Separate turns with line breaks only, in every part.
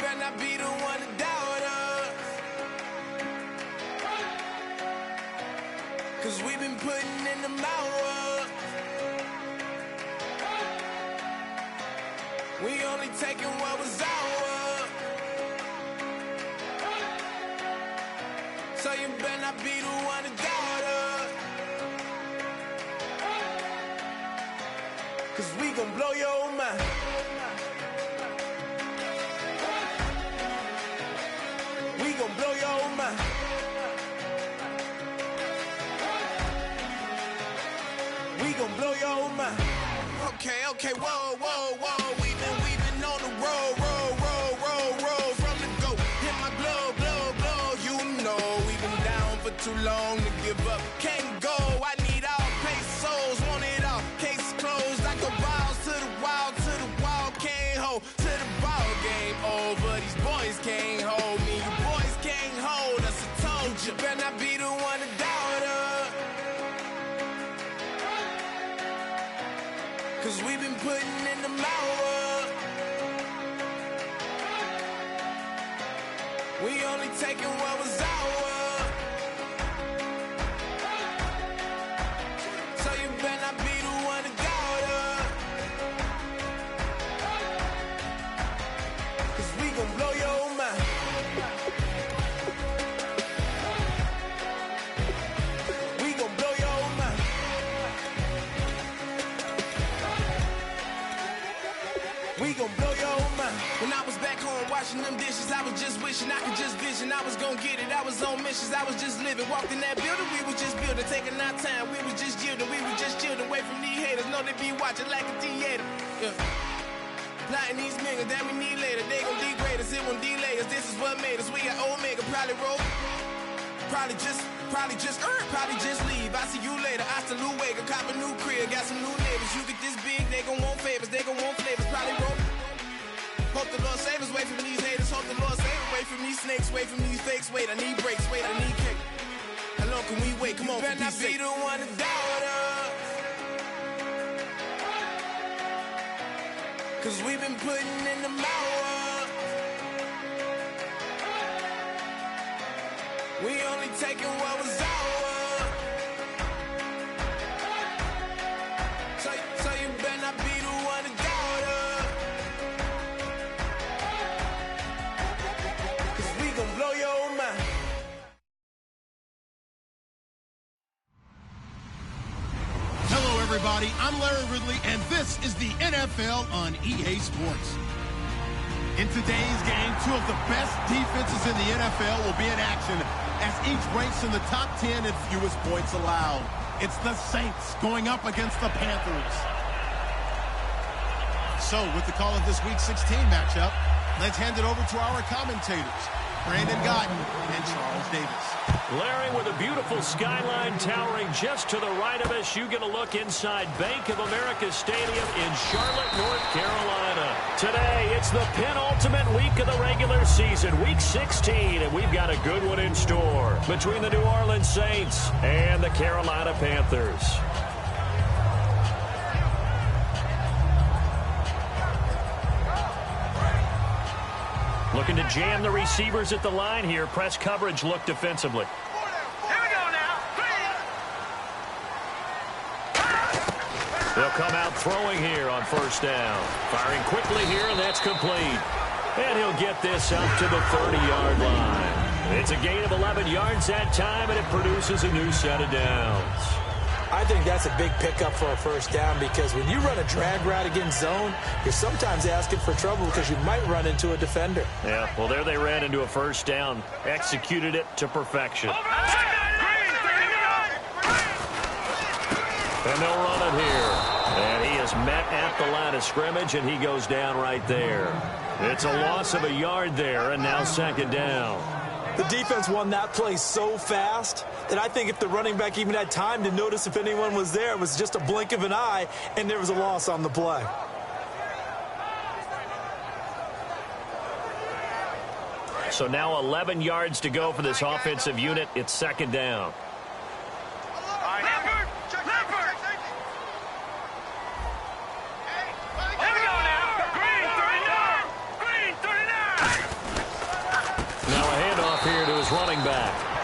better not be the one to doubt us. 'Cause we've been putting in the hours. We only taking what was ours. So you better not be the one to doubt us. 'Cause we gon' blow your mind. We gon' blow your mind. We gon' blow your mind. Okay, whoa, whoa, whoa. We've been on the road, from the go. Hit my glow. You know we've been down for too long to give up. Can't go. I need all pesos, want it all. Case closed. I go balls to the wall, can't hold to the ball game over. These boys can't hold me. You boys can't hold us. I told you, better not be the one to doubt us. 'Cause we've been putting in the hours. We only taking what was ours. So you better not be the one to doubt us. 'Cause we gon' blow your mind. We gon' blow your mind. We gon' blow your mind. When I was back home washing them dishes, I was just wishing I could just vision. I was gon' get it. I was on missions. I was just living. Walked in that building, we was just building. Taking our time, we was just yielding. We was just chilling away from these haters. Know they be watching like a theater. Yeah. Plotting these niggas that we need later. They gon' degrade us, it won't delay us. This is what made us. We got Omega, probably roll. Probably just leave. I see you later. Hasta Luego, cop a new crib, got some new neighbors. You get this big, they gon' want favors. They gon' want flavors, probably roll. Hope the Lord save us, wait from these haters. Hope the Lord save us, wait from these snakes, wait from these fakes. Wait, I need breaks, wait, I need cake. How long can we wait? Come on, better not be the one to doubt us. 'Cause we've been putting in the hours. We only taking what was ours. So you better not be the one to doubt us. 'Cause we gon' blow your mind.
Hello, everybody. I'm Larry Ridley, and this is the NFL on EA Sports. In today's game, two of the best defenses in the NFL will be in action as each ranks in the top 10 in fewest points allowed. It's the Saints going up against the Panthers. So, with the call of this Week 16 matchup, let's hand it over to our commentators, Brandon Godden and Charles Davis.
Larry, with a beautiful skyline towering just to the right of us, you get a look inside Bank of America Stadium in Charlotte, North Carolina. Today, it's the penultimate week of the regular season, Week 16, and we've got a good one in store between the New Orleans Saints and the Carolina Panthers. Looking to jam the receivers at the line here. Press coverage look defensively.
Here we go now.
They'll come out throwing here on first down. Firing quickly here, and that's complete. And he'll get this up to the 30-yard line. It's a gain of 11 yards that time, and it produces a new set of downs.
I think that's a big pickup for a first down because when you run a drag route against zone, you're sometimes asking for trouble because you might run into a defender.
Yeah, well, there they ran into a first down. Executed it to perfection. And they'll run it here. And he is met at the line of scrimmage, and he goes down right there. It's a loss of a yard there, and now second down.
The defense won that play so fast that I think if the running back even had time to notice if anyone was there, it was just a blink of an eye, and there was a loss on the play.
So now 11 yards to go for this offensive unit. It's second down.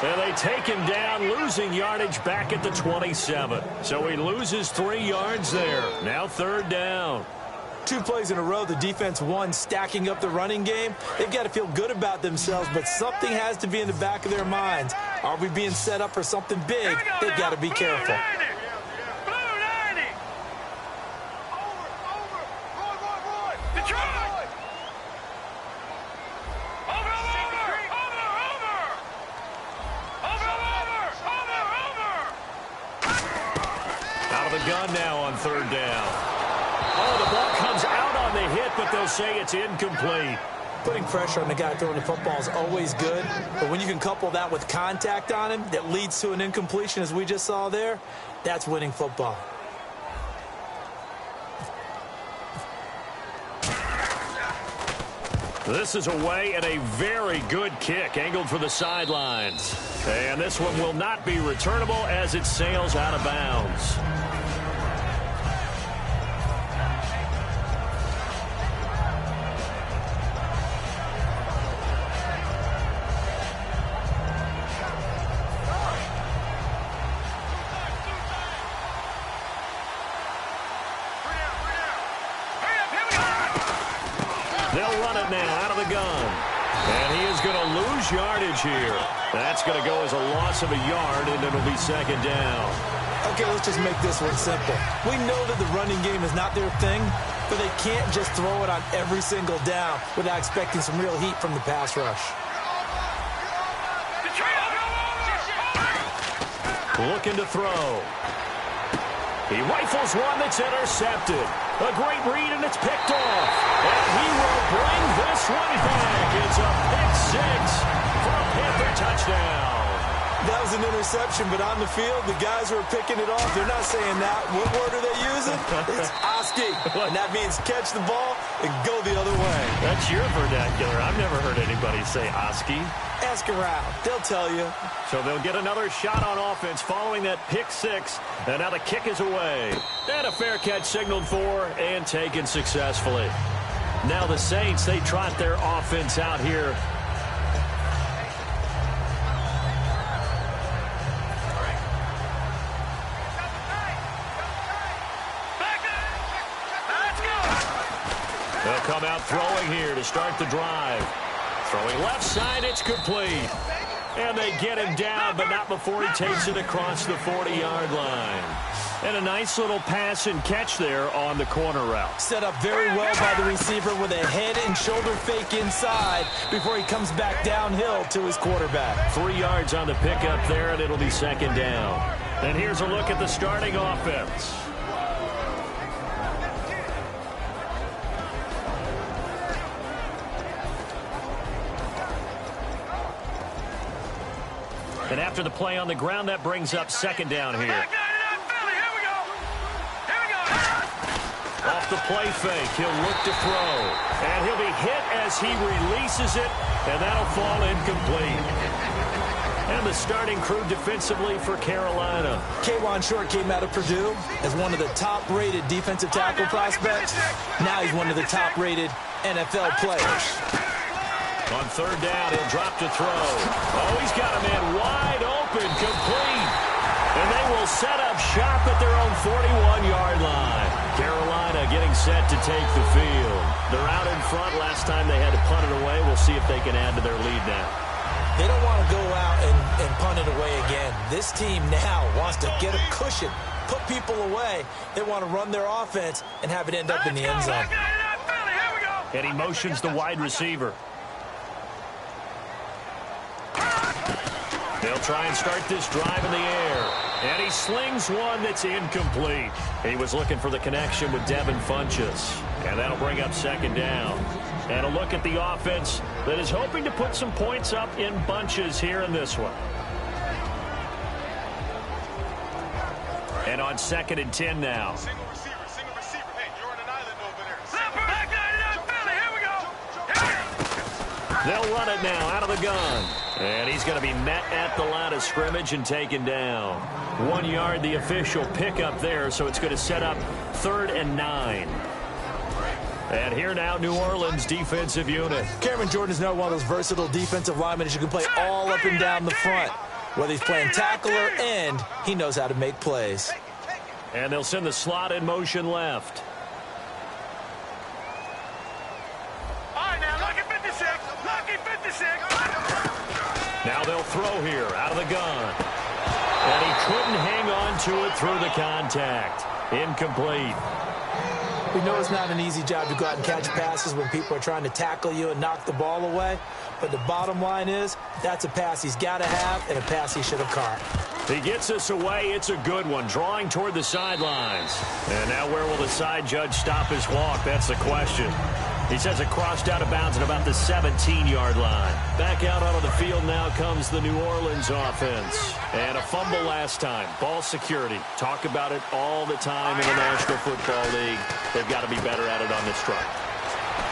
And they take him down, losing yardage back at the 27. So he loses 3 yards there. Now 3rd down.
2 plays in a row, the defense won, stacking up the running game. They've got to feel good about themselves, but something has to be in the back of their minds. Are we being set up for something big? They've got to be careful.
Out of the gun now on 3rd down. Oh, the ball comes out on the hit, but they'll say it's incomplete.
Putting pressure on the guy throwing the football is always good, but when you can couple that with contact on him that leads to an incompletion, as we just saw there, that's winning football.
This is away and a very good kick, angled for the sidelines. And this one will not be returnable as it sails out of bounds. They'll run it now out of the gun. And he is going to lose yardage here. That's going to go as a loss of a yard, and it'll be 2nd down.
Okay, let's just make this one simple. We know that the running game is not their thing, but they can't just throw it on every single down without expecting some real heat from the pass rush.
Looking to throw. He rifles one that's intercepted. A great read, and it's picked off. And he will bring this one back. It's a pick 6 for a Panther touchdown.
That was an interception, but on the field, the guys who are picking it off, they're not saying that. What word are they using? It's Oski. And that means catch the ball and go the other way.
That's your vernacular. I've never heard anybody say Oski.
Ask around. They'll tell you.
So they'll get another shot on offense following that pick 6. And now the kick is away. And a fair catch signaled for and taken successfully. Now the Saints, they trot their offense out here. They'll come out throwing here to start the drive. Throwing left side, it's complete. And they get him down, but not before he takes it across the 40-yard line. And a nice little pass and catch there on the corner route.
Set up very well by the receiver with a head and shoulder fake inside before he comes back downhill to his quarterback.
3 yards on the pickup there, and it'll be 2nd down. And here's a look at the starting offense. And after the play on the ground, that brings up 2nd down here. Off the play fake, he'll look to throw. And he'll be hit as he releases it, and that'll fall incomplete. And the starting crew defensively for Carolina.
K'Wan Short came out of Purdue as one of the top-rated defensive tackle prospects. Now he's one of the top-rated NFL players.
On 3rd down, he'll drop to throw. Oh, he's got a man wide open, complete. And they will set up shop at their own 41-yard line. Carolina getting set to take the field. They're out in front. Last time they had to punt it away. We'll see if they can add to their lead now.
They don't want to go out and punt it away again. This team now wants to get a cushion, put people away. They want to run their offense and have it end up in the end zone.
And he motions the wide receiver. They'll try and start this drive in the air. And he slings one that's incomplete. He was looking for the connection with Devin Funchess. And that'll bring up 2nd down. And a look at the offense that is hoping to put some points up in bunches here in this one. And on 2nd and 10 now.
Single receiver. Hey, you're on an island over there.
They'll run it now out of the gun. And he's going to be met at the line of scrimmage and taken down. 1 yard, the official pickup there, so it's going to set up 3rd and 9. And here now, New Orleans defensive unit.
Cameron Jordan is now one of those versatile defensive linemen that you can play all up and down the front. Whether he's playing tackle or end, he knows how to make plays.
And they'll send the slot in motion left.
All right, now, lucky 56. Lucky 56.
Now they'll throw here out of the gun. And he couldn't hang on to it through the contact. Incomplete.
We know it's not an easy job to go out and catch passes when people are trying to tackle you and knock the ball away. But the bottom line is, that's a pass he's got to have and a pass he should have caught.
He gets us away. It's a good one. Drawing toward the sidelines. And now where will the side judge stop his walk? That's the question. He says it crossed out of bounds at about the 17-yard line. Back out onto the field now comes the New Orleans offense. And a fumble last time. Ball security. Talk about it all the time in the National Football League. They've got to be better at it on this drive.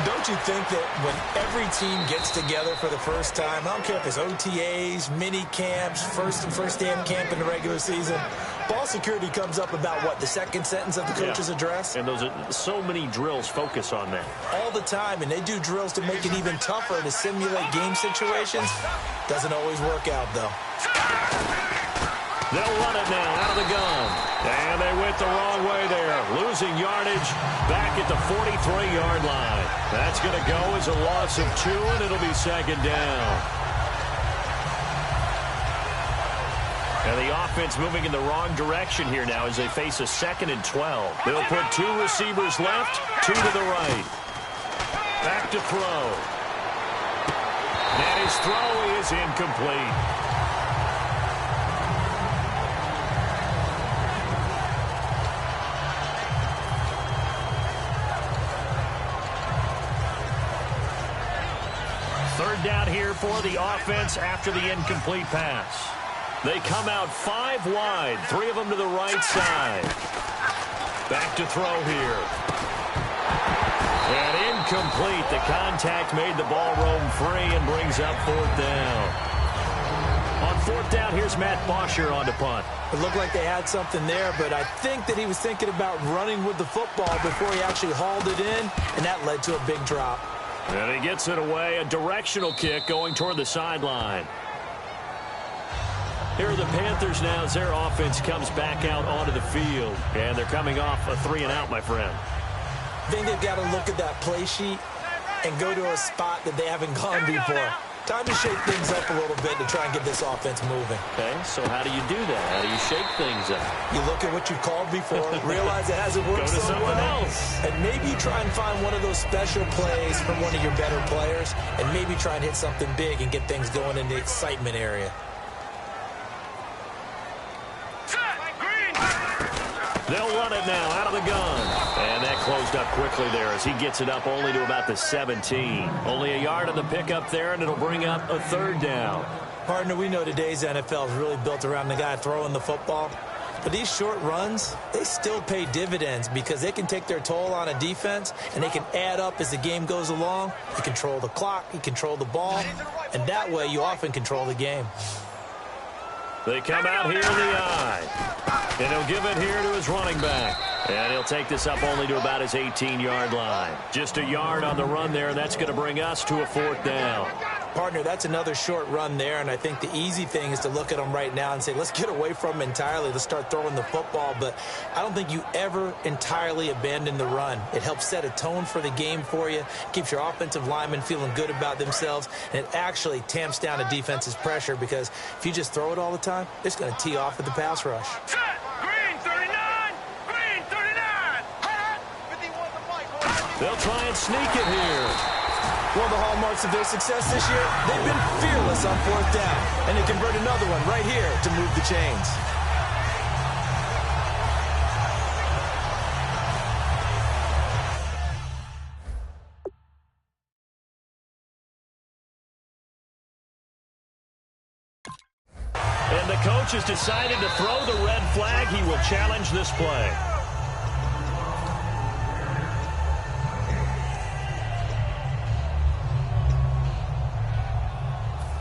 Don't you think that when every team gets together for the first time, I don't care if it's OTAs, mini camps, first day of camp in the regular season, ball security comes up about, what, the second sentence of the coach's address?
And those are so many drills focus on that.
All the time, and they do drills to make it even tougher to simulate game situations. Doesn't always work out, though.
They'll run it now out of the gun. And they went the wrong way there. Losing yardage back at the 43-yard line. That's going to go as a loss of 2, and it'll be second down. And the offense moving in the wrong direction here now as they face a 2nd and 12. They'll put 2 receivers left, 2 to the right. Back to throw. And his throw is incomplete. Third down here for the offense after the incomplete pass. They come out 5 wide, 3 of them to the right side. Back to throw here. And incomplete. The contact made the ball roam free and brings up 4th down. On 4th down, here's Matt Bosher on to punt.
It looked like they had something there, but I think that he was thinking about running with the football before he actually hauled it in, and that led to a big drop.
And he gets it away, a directional kick going toward the sideline. Here are the Panthers now as their offense comes back out onto the field. And they're coming off a 3-and-out, my friend.
I think they've got to look at that play sheet and go to a spot that they haven't gone before. Time to shake things up a little bit to try and get this offense moving.
Okay, so how do you do that? How do you shake things up?
You look at what you've called before, realize it hasn't worked
Go to
so
something
well,
else.
and maybe you try and find one of those special plays from one of your better players, and maybe try and hit something big and get things going in the excitement area.
They'll run it now out of the gun. And that closed up quickly there as he gets it up only to about the 17. Only a yard on the pickup there, and it'll bring up a 3rd down.
Partner, we know today's NFL is really built around the guy throwing the football. But these short runs, they still pay dividends because they can take their toll on a defense, and they can add up as the game goes along. You control the clock, you control the ball, and that way you often control the game.
They come out here in the eye. And he'll give it here to his running back. And he'll take this up only to about his 18-yard line. Just a yard on the run there, and that's going to bring us to a 4th down.
Partner, that's another short run there, and I think the easy thing is to look at them right now and say, let's get away from them entirely. Let's start throwing the football. But I don't think you ever entirely abandon the run. It helps set a tone for the game for you, keeps your offensive linemen feeling good about themselves, and it actually tamps down a defense's pressure because if you just throw it all the time, it's going to tee off with the pass rush.
Green 39! Green 39!
They'll try and sneak it here.
One of the hallmarks of their success this year, they've been fearless on 4th down, and they convert another one right here to move the chains.
And the coach has decided to throw the red flag. He will challenge this play.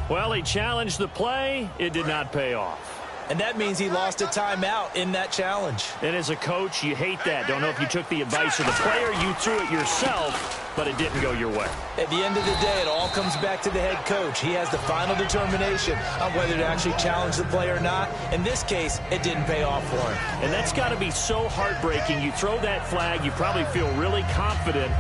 Well, he challenged the play. It did not pay off.
and that means he lost a timeout in that challenge.
And as a coach, you hate that. Don't know if you took the advice of the player, you threw it yourself, but it didn't go your way.
At the end of the day, it all comes back to the head coach. He has the final determination on whether to actually challenge the play or not. In this case, it didn't pay off for him.
And that's got to be so heartbreaking. You throw that flag, you probably feel really confident,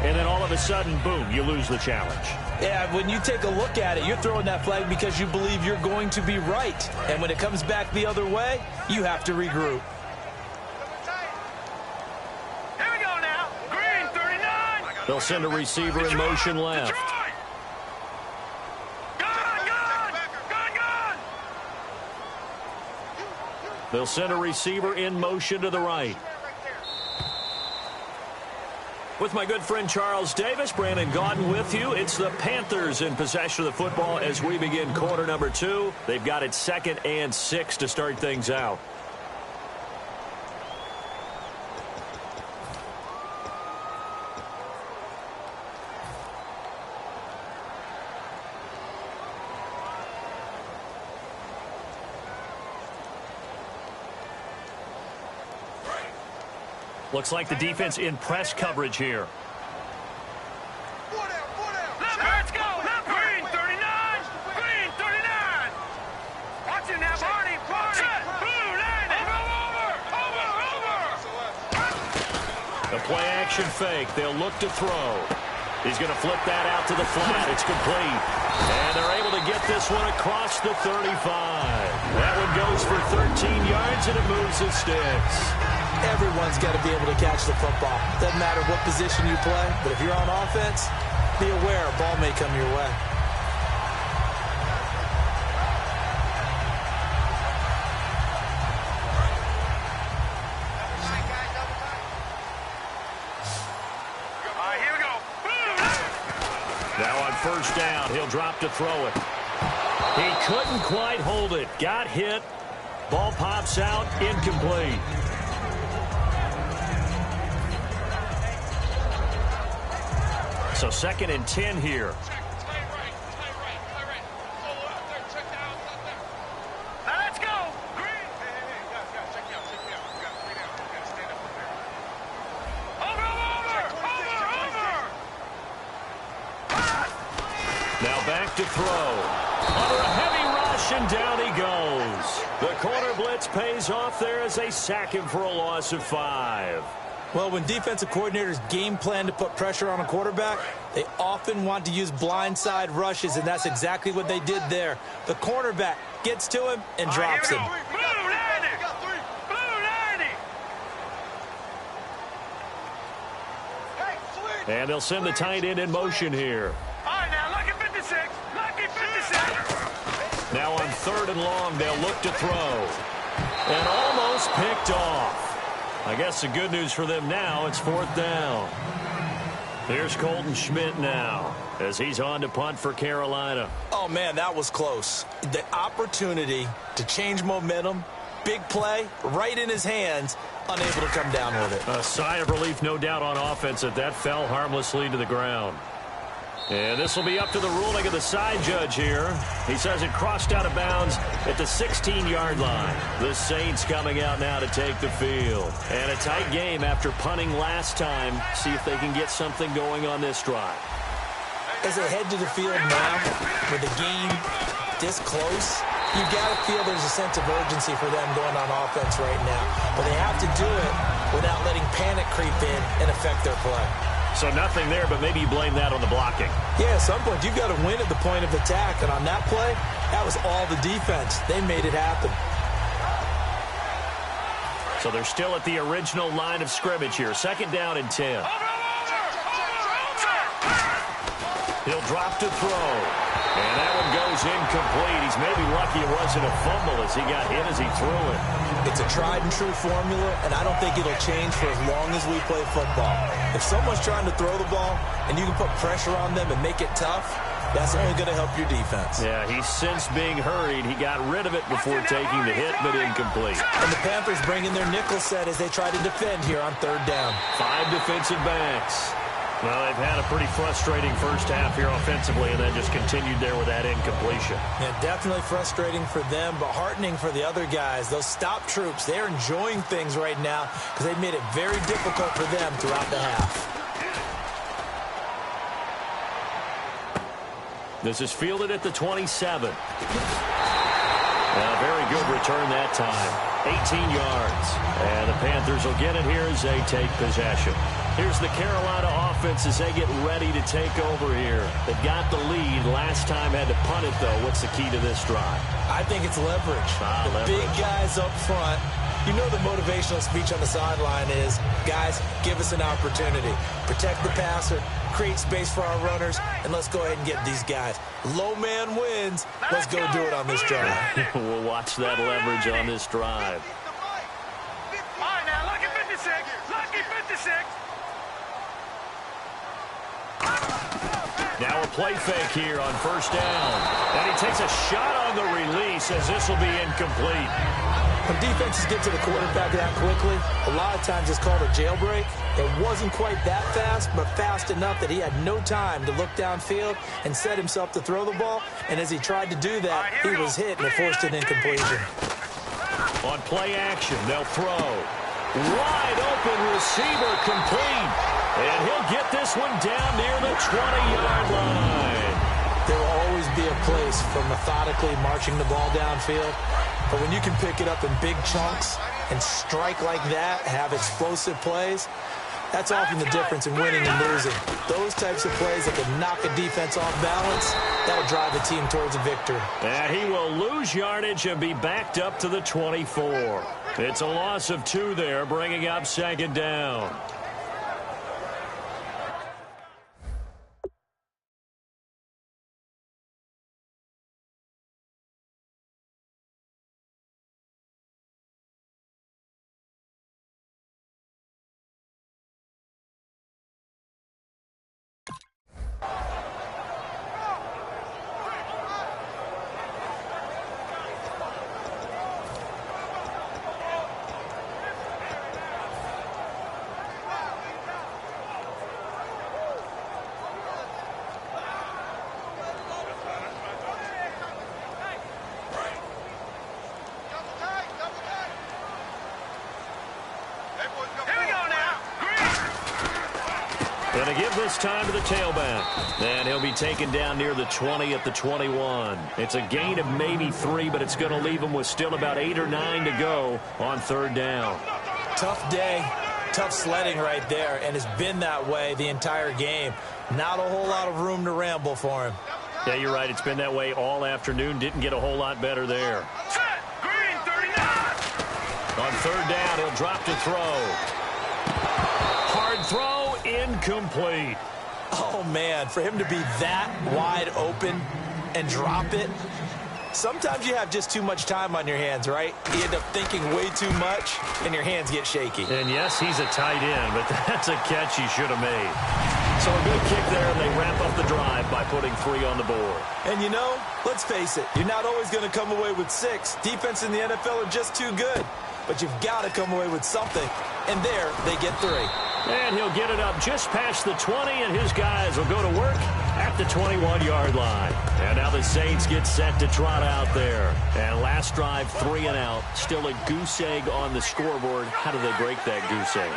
and then all of a sudden, boom, you lose the challenge.
Yeah, when you take a look at it, you're throwing that flag because you believe you're going to be right. And when it comes back the other way, you have to regroup.
Here we go now. Green, 39.
They'll send a receiver in motion left. They'll send a receiver in motion to the right. With my good friend Charles Davis, Brandon Gaudin with you. It's the Panthers in possession of the football as we begin quarter number 2. They've got it 2nd and 6 to start things out. Looks like the defense in press coverage here.
Let's go. Green, 39. Green, 39. Watch it now, Barney. Blue, landing. Over.
A play action fake. They'll look to throw. He's going to flip that out to the flat. It's complete. And they're able to get this one across the 35. That one goes for 13 yards, and it moves the sticks.
Everyone's got to be able to catch the football. Doesn't matter what position you play, but if you're on offense, be aware a ball may come your way.
All right, here we go.
Now on first down, he'll drop to throw it. He couldn't quite hold it. Got hit. Ball pops out, incomplete. So 2nd and 10 here.
Let's go. Over.
Now back to throw. Under a heavy rush, and down he goes. The corner blitz pays off there as they sack him for a loss of 5.
Well, when defensive coordinators game plan to put pressure on a quarterback, they often want to use blindside rushes, and that's exactly what they did there. The cornerback gets to him and drops him.
Blue landing.
And they'll send the tight end in motion here.
All right, now, lucky 56. Lucky 56.
Now on 3rd and long, they'll look to throw. And almost picked off. I guess the good news for them now, it's 4th down. Here's Colton Schmidt now as he's on to punt for Carolina.
Oh, man, that was close. The opportunity to change momentum, big play, right in his hands, unable to come down with it.
A sigh of relief, no doubt, on offense that fell harmlessly to the ground. And this will be up to the ruling of the side judge here. He says it crossed out of bounds at the 16-yard line. The Saints coming out now to take the field. And a tight game after punting last time. See if they can get something going on this drive.
As they head to the field now, with the game this close, you got to feel there's a sense of urgency for them going on offense right now. But they have to do it without letting panic creep in and affect their play.
So nothing there, but maybe you blame that on the blocking.
Yeah, at some point, you've got to win at the point of attack. And on that play, that was all the defense. They made it happen.
So they're still at the original line of scrimmage here. 2nd down and 10. He'll drop to throw. And that one goes incomplete. He's maybe lucky it wasn't a fumble as he got hit as he threw it.
It's a tried-and-true formula, and I don't think it'll change for as long as we play football. If someone's trying to throw the ball and you can put pressure on them and make it tough, that's only going to help your defense.
Yeah, he's since being hurried. He got rid of it before taking the hit, but incomplete.
And the Panthers bring in their nickel set as they try to defend here on 3rd down.
5 defensive backs. Well, they've had a pretty frustrating first half here offensively and then just continued there with that incompletion.
Yeah, definitely frustrating for them, but heartening for the other guys. Those stop troops, they're enjoying things right now because they've made it very difficult for them throughout the half.
This is fielded at the 27. A very good return that time. 18 yards. And the Panthers will get it here as they take possession. Here's the Carolina offense as they get ready to take over here. They've got the lead. Last time had to punt it, though. What's the key to this drive?
I think it's leverage. The big guys up front. You know the motivational speech on the sideline is, guys, give us an opportunity. Protect the passer, create space for our runners, and let's go ahead and get these guys. Low man wins. Let's go do it on this drive.
We'll watch that leverage on this drive.
All right, now, lucky 56. Lucky 56.
Now a play fake here on first down. And he takes a shot on the release as this will be incomplete.
When defenses get to the quarterback that quickly, a lot of times it's called a jailbreak. It wasn't quite that fast, but fast enough that he had no time to look downfield and set himself to throw the ball. And as he tried to do that, he was hit and it forced an incompletion.
On play action, they'll throw. Wide open receiver complete. And he'll get this one down near the 20-yard line.
There will always be a place for methodically marching the ball downfield. But when you can pick it up in big chunks and strike like that, have explosive plays, that's often the difference in winning and losing. Those types of plays that can knock a defense off balance, that'll drive a team towards a victory.
And he will lose yardage and be backed up to the 24. It's a loss of 2 there, bringing up second down. Going to give this time to the tailback. And he'll be taken down near the 20 at the 21. It's a gain of maybe 3, but it's going to leave him with still about 8 or 9 to go on third down.
Tough day, tough sledding right there, and it's been that way the entire game. Not a whole lot of room to ramble for him.
Yeah, you're right. It's been that way all afternoon. Didn't get a whole lot better there.
Set. Green 39.
On third down, he'll drop to throw. Hard throw, incomplete.
Oh, man, for him to be that wide open and drop it, sometimes you have just too much time on your hands, right? You end up thinking way too much, and your hands get shaky.
And, yes, he's a tight end, but that's a catch he should have made. So a good kick there, and they wrap up the drive by putting 3 on the board.
And, you know, let's face it, you're not always going to come away with 6. Defense in the NFL are just too good. But you've got to come away with something. And there, they get 3.
And he'll get it up just past the 20, and his guys will go to work at the 21-yard line. And now the Saints get set to trot out there. And last drive, 3 and out. Still a goose egg on the scoreboard. How do they break that goose egg?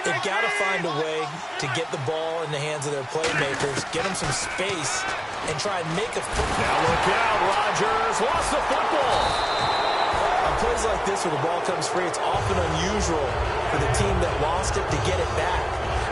They've got to find a way to get the ball in the hands of their playmakers, get them some space, and try and make a football.
Now look out, Rodgers lost the football.
On plays like this where the ball comes free, it's often unusual for the team that lost it to get it back.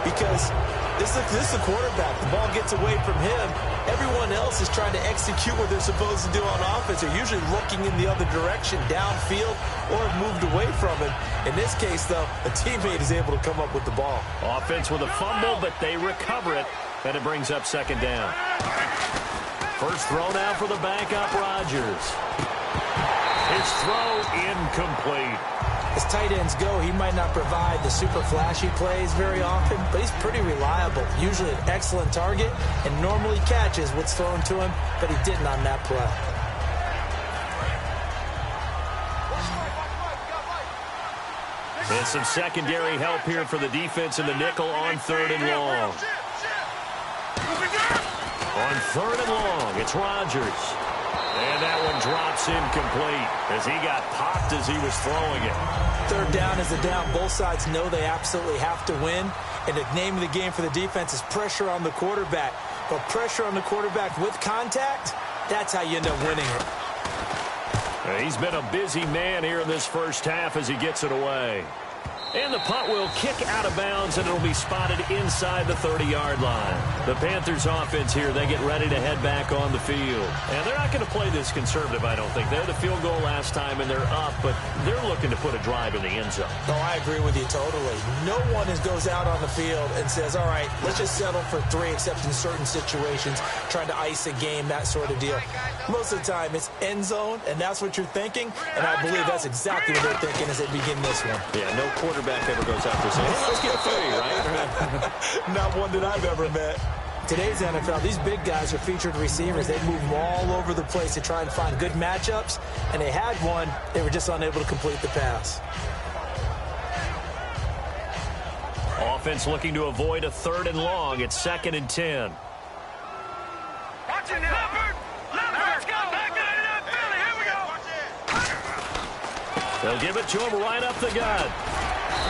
Because this is the quarterback. The ball gets away from him. Everyone else is trying to execute what they're supposed to do on offense. They're usually looking in the other direction, downfield, or have moved away from it. In this case, though, a teammate is able to come up with the ball.
Offense with a fumble, but they recover it, and it brings up second down. First throw now for the backup, Rodgers. His throw incomplete.
As tight ends go, he might not provide the super flashy plays very often, but he's pretty reliable. Usually an excellent target and normally catches what's thrown to him, but he didn't on that play.
And some secondary help here for the defense in the nickel on third and long. On 3rd and long, it's Rodgers. And that one drops incomplete as he got popped as he was throwing it.
3rd down is a down. Both sides know they absolutely have to win. And the name of the game for the defense is pressure on the quarterback. But pressure on the quarterback with contact, that's how you end up winning it.
He's been a busy man here in this first half as he gets it away. And the punt will kick out of bounds, and it'll be spotted inside the 30-yard line. The Panthers offense here, they get ready to head back on the field. And they're not going to play this conservative, I don't think. They had the field goal last time, and they're up, but they're looking to put a drive in the end zone.
Oh, I agree with you totally. No one goes out on the field and says, all right, let's just settle for 3, except in certain situations, trying to ice a game, that sort of deal. Most of the time, it's end zone, and that's what you're thinking, and I believe that's exactly what they're thinking as they begin this one.
Yeah, no quarterback ever goes out there saying, hey, let's get 3, right?
Not one that I've ever met. Today's NFL, these big guys are featured receivers. They move them all over the place to try and find good matchups, and they had one. They were just unable to complete the pass.
Offense looking to avoid a 3rd and long. It's 2nd and 10.
Watch it now. Let's go. Back to the Philly. Here we go.
They'll give it to him right up the gut.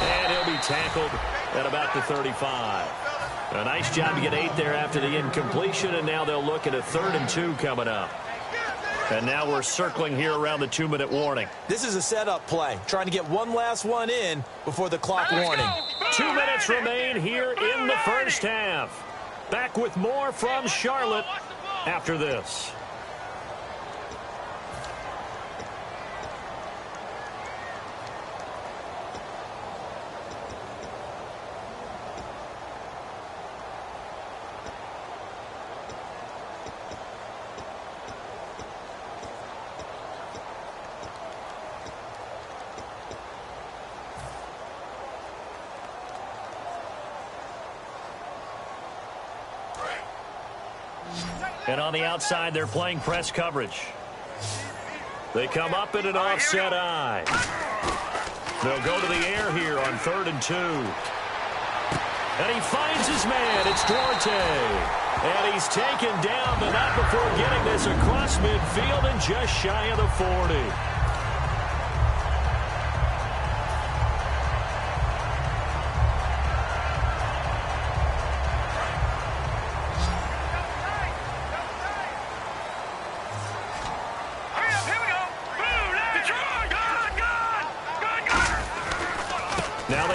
And he'll be tackled at about the 35. A nice job to get 8 there after the incompletion, and now they'll look at a 3rd and 2 coming up. And now we're circling here around the 2-minute warning.
This is a setup play, trying to get one last one in before the clock warning.
2 minutes remain here in the first half. Back with more from Charlotte after this. And on the outside, they're playing press coverage. They come up in an offset eye. They'll go to the air here on 3rd and 2. And he finds his man. It's Duarte. And he's taken down, but not before getting this across midfield and just shy of the 40.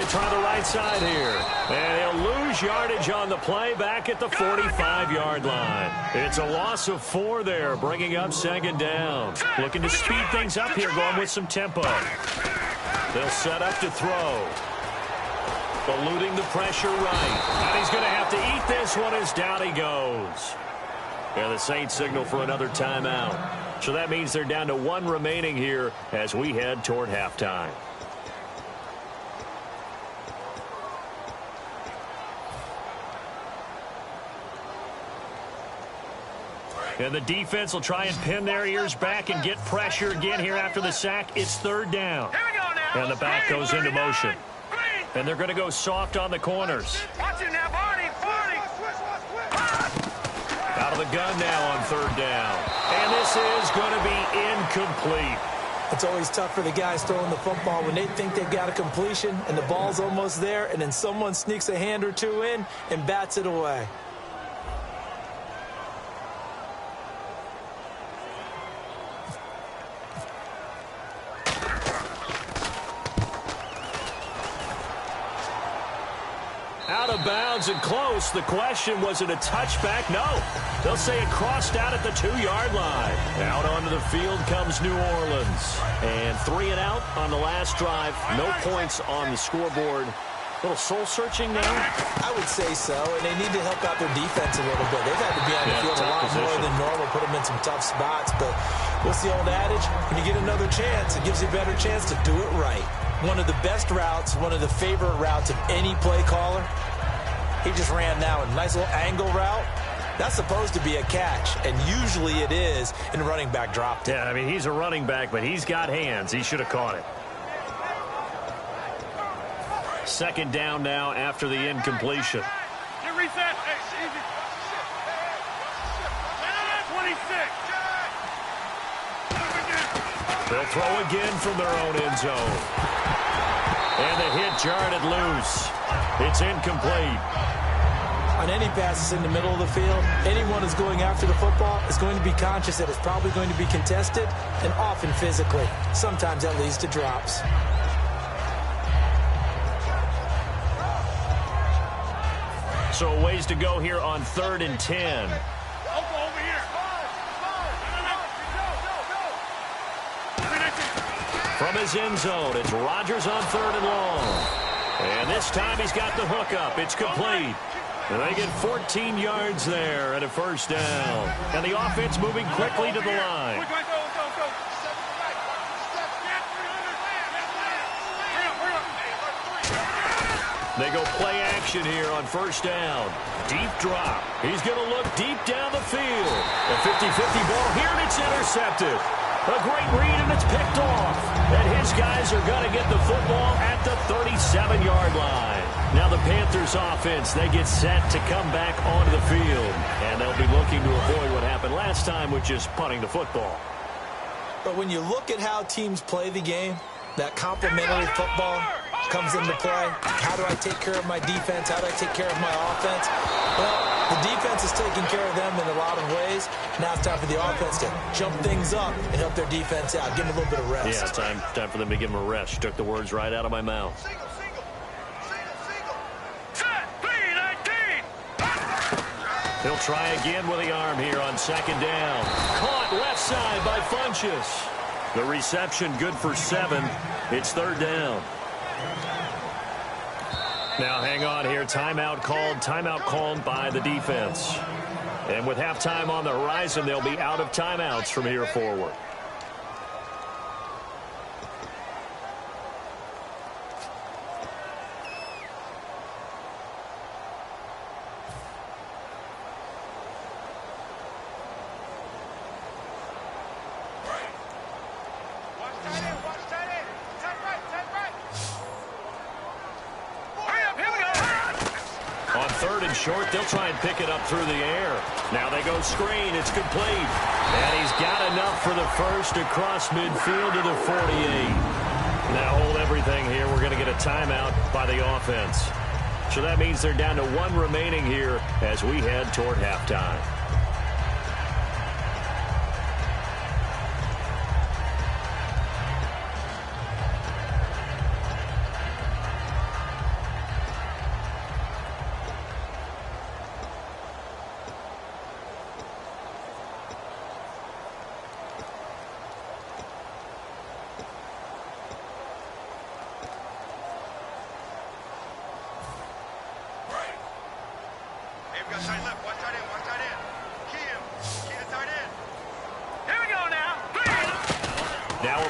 Try the right side here. And he'll lose yardage on the play back at the 45-yard line. It's a loss of 4 there, bringing up 2nd down. Looking to speed things up here, going with some tempo. They'll set up to throw. Eluding the pressure right. And he's going to have to eat this one as down he goes. And the Saints signal for another timeout. So that means they're down to 1 remaining here as we head toward halftime. And the defense will try and pin their ears back and get pressure again here after the sack. It's 3rd down.
Here we go now.
And the back goes into motion. And they're going to go soft on the corners.
Watch it now, Barney.
Out of the gun now on 3rd down. And this is going to be incomplete.
It's always tough for the guys throwing the football when they think they've got a completion and the ball's almost there, and then someone sneaks a hand or two in and bats it away.
Out of bounds and close. The question, was it a touchback? No. They'll say it crossed out at the 2-yard line. Out onto the field comes New Orleans. And 3 and out on the last drive. No points on the scoreboard. A little soul-searching now?
I would say so, and they need to help out their defense a little bit. They've had to be on the field a lot more than normal, put them in some tough spots. But what's the old adage? When you get another chance, it gives you a better chance to do it right. One of the best routes, one of the favorite routes of any play caller. He just ran now a nice little angle route. That's supposed to be a catch, and usually it is, and the running back dropped it.
Yeah, I mean, he's a running back, but he's got hands. He should have caught it. 2nd down now after the incompletion. They'll throw again from their own end zone. And the hit jarred it loose. It's incomplete.
On any passes in the middle of the field, anyone who's going after the football is going to be conscious that it's probably going to be contested and often physically. Sometimes that leads to drops.
So a ways to go here on 3rd and 10. From his end zone, it's Rodgers on 3rd and long. And this time he's got the hook up. It's complete. And they get 14 yards there and a first down. And the offense moving quickly to the line. They go play action here on first down. Deep drop. He's going to look deep down the field. A 50-50 ball here, and it's intercepted. A great read, and it's picked off. And his guys are going to get the football at the 37-yard line. Now the Panthers offense, they get set to come back onto the field. And they'll be looking to avoid what happened last time, which is punting the football.
But when you look at how teams play the game, that complementary football comes into play. How do I take care of my defense? How do I take care of my offense? Well, the defense is taking care of them in a lot of ways. Now it's time for the offense to jump things up and help their defense out. Give them a little bit of rest.
Yeah, time for them to give them a rest. You took the words right out of my mouth. He'll try again with the arm here on 2nd down. Caught left side by Funchess. The reception good for 7. It's 3rd down. Now hang on here. Timeout called by the defense. And with halftime on the horizon, they'll be out of timeouts from here forward. Short, they'll try and pick it up through the air. Now they go screen. It's complete. And he's got enough for the first across midfield to the 48. Now hold everything here. We're going to get a timeout by the offense. So that means they're down to 1 remaining here as we head toward halftime.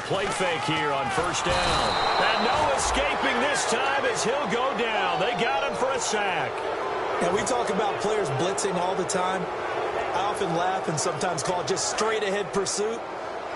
Play fake here on first down. And no escaping this time as he'll go down. They got him for a sack.
Now, we talk about players blitzing all the time. I often laugh and sometimes call it just straight-ahead pursuit.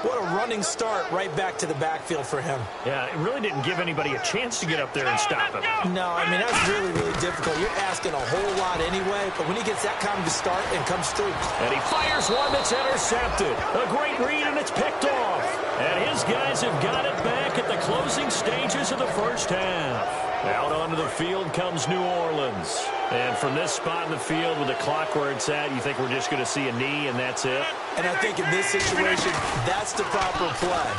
What a running start right back to the backfield for him.
Yeah, it really didn't give anybody a chance to get up there and stop him.
No, I mean, that's really, really difficult. You're asking a whole lot anyway, but when he gets that kind of a start and comes through.
And he fires one that's intercepted. A great read, and it's picked off. And his guys have got it back at the closing stages of the first half. Out onto the field comes New Orleans. And from this spot in the field with the clock where it's at, you think we're just going to see a knee and that's it?
And I think in this situation, that's the proper play.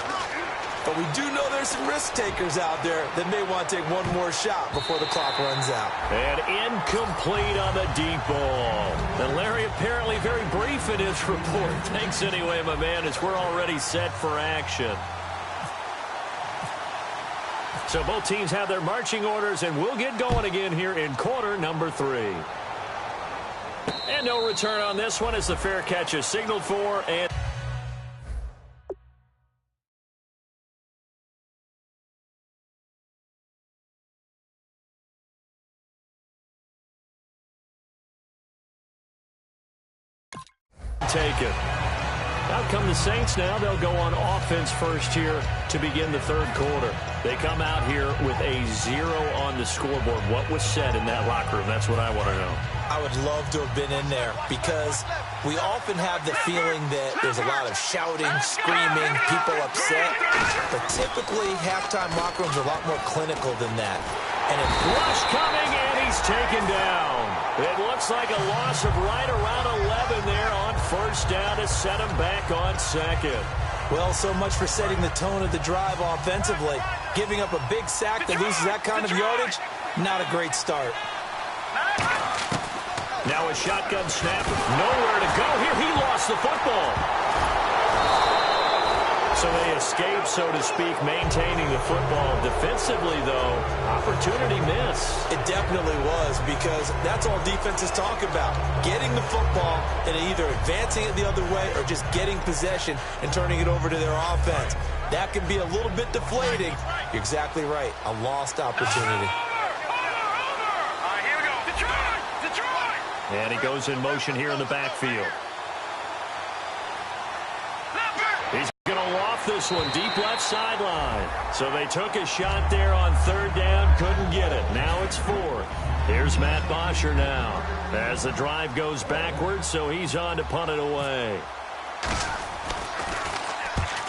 But we do know there's some risk takers out there that may want to take one more shot before the clock runs out.
And incomplete on the deep ball. And Larry apparently very brief in his report. Thanks anyway, my man, as we're already set for action. So both teams have their marching orders, and we'll get going again here in quarter number 3. And no return on this one as the fair catch is signaled for. And taken. Out come the Saints now. They'll go on offense first here to begin the third quarter. They come out here with a 0 on the scoreboard. What was said in that locker room? That's what I want to know.
I would love to have been in there because we often have the feeling that there's a lot of shouting, screaming, people upset. But typically, halftime locker rooms are a lot more clinical than that. And if
rush coming, and he's taken down. It looks like a loss of right around 11 there on first down to set him back on second.
Well, so much for setting the tone of the drive offensively. Giving up a big sack that loses that kind of yardage, not a great start.
Now a shotgun snap. Nowhere to go here. He lost the football. So they escape, so to speak, maintaining the football. Defensively, though, opportunity miss.
It definitely was because that's all defenses talk about. Getting the football and either advancing it the other way or just getting possession and turning it over to their offense. That can be a little bit deflating. You're exactly right. A lost opportunity.
And he goes in motion here in the backfield. He's going to loft this one deep left sideline. So they took a shot there on third down, couldn't get it. Now it's fourth. Here's Matt Bosher now as the drive goes backwards, so he's on to punt it away.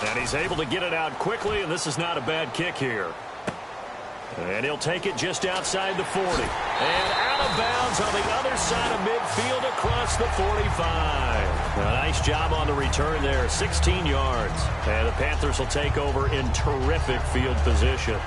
And he's able to get it out quickly, and this is not a bad kick here. And he'll take it just outside the 40. And out of bounds on the other side of midfield across the 45. A nice job on the return there, 16 yards. And the Panthers will take over in terrific field position.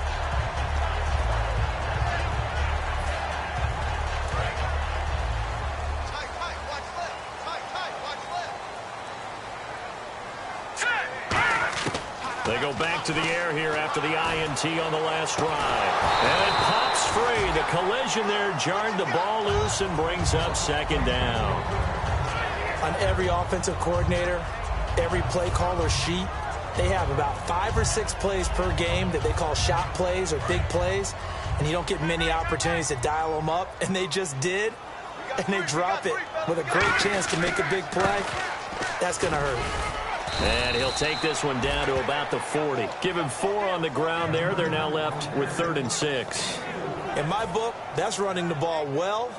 They go back to the air here after the INT on the last drive. And it pops free. The collision there jarred the ball loose and brings up second down.
On every offensive coordinator, every play caller sheet, they have about 5 or 6 plays per game that they call shot plays or big plays. And you don't get many opportunities to dial them up. And they just did. And they drop it with a great chance to make a big play. That's going to hurt.
And he'll take this one down to about the 40. Give him 4 on the ground there. They're now left with 3rd and 6.
In my book, that's running the ball well,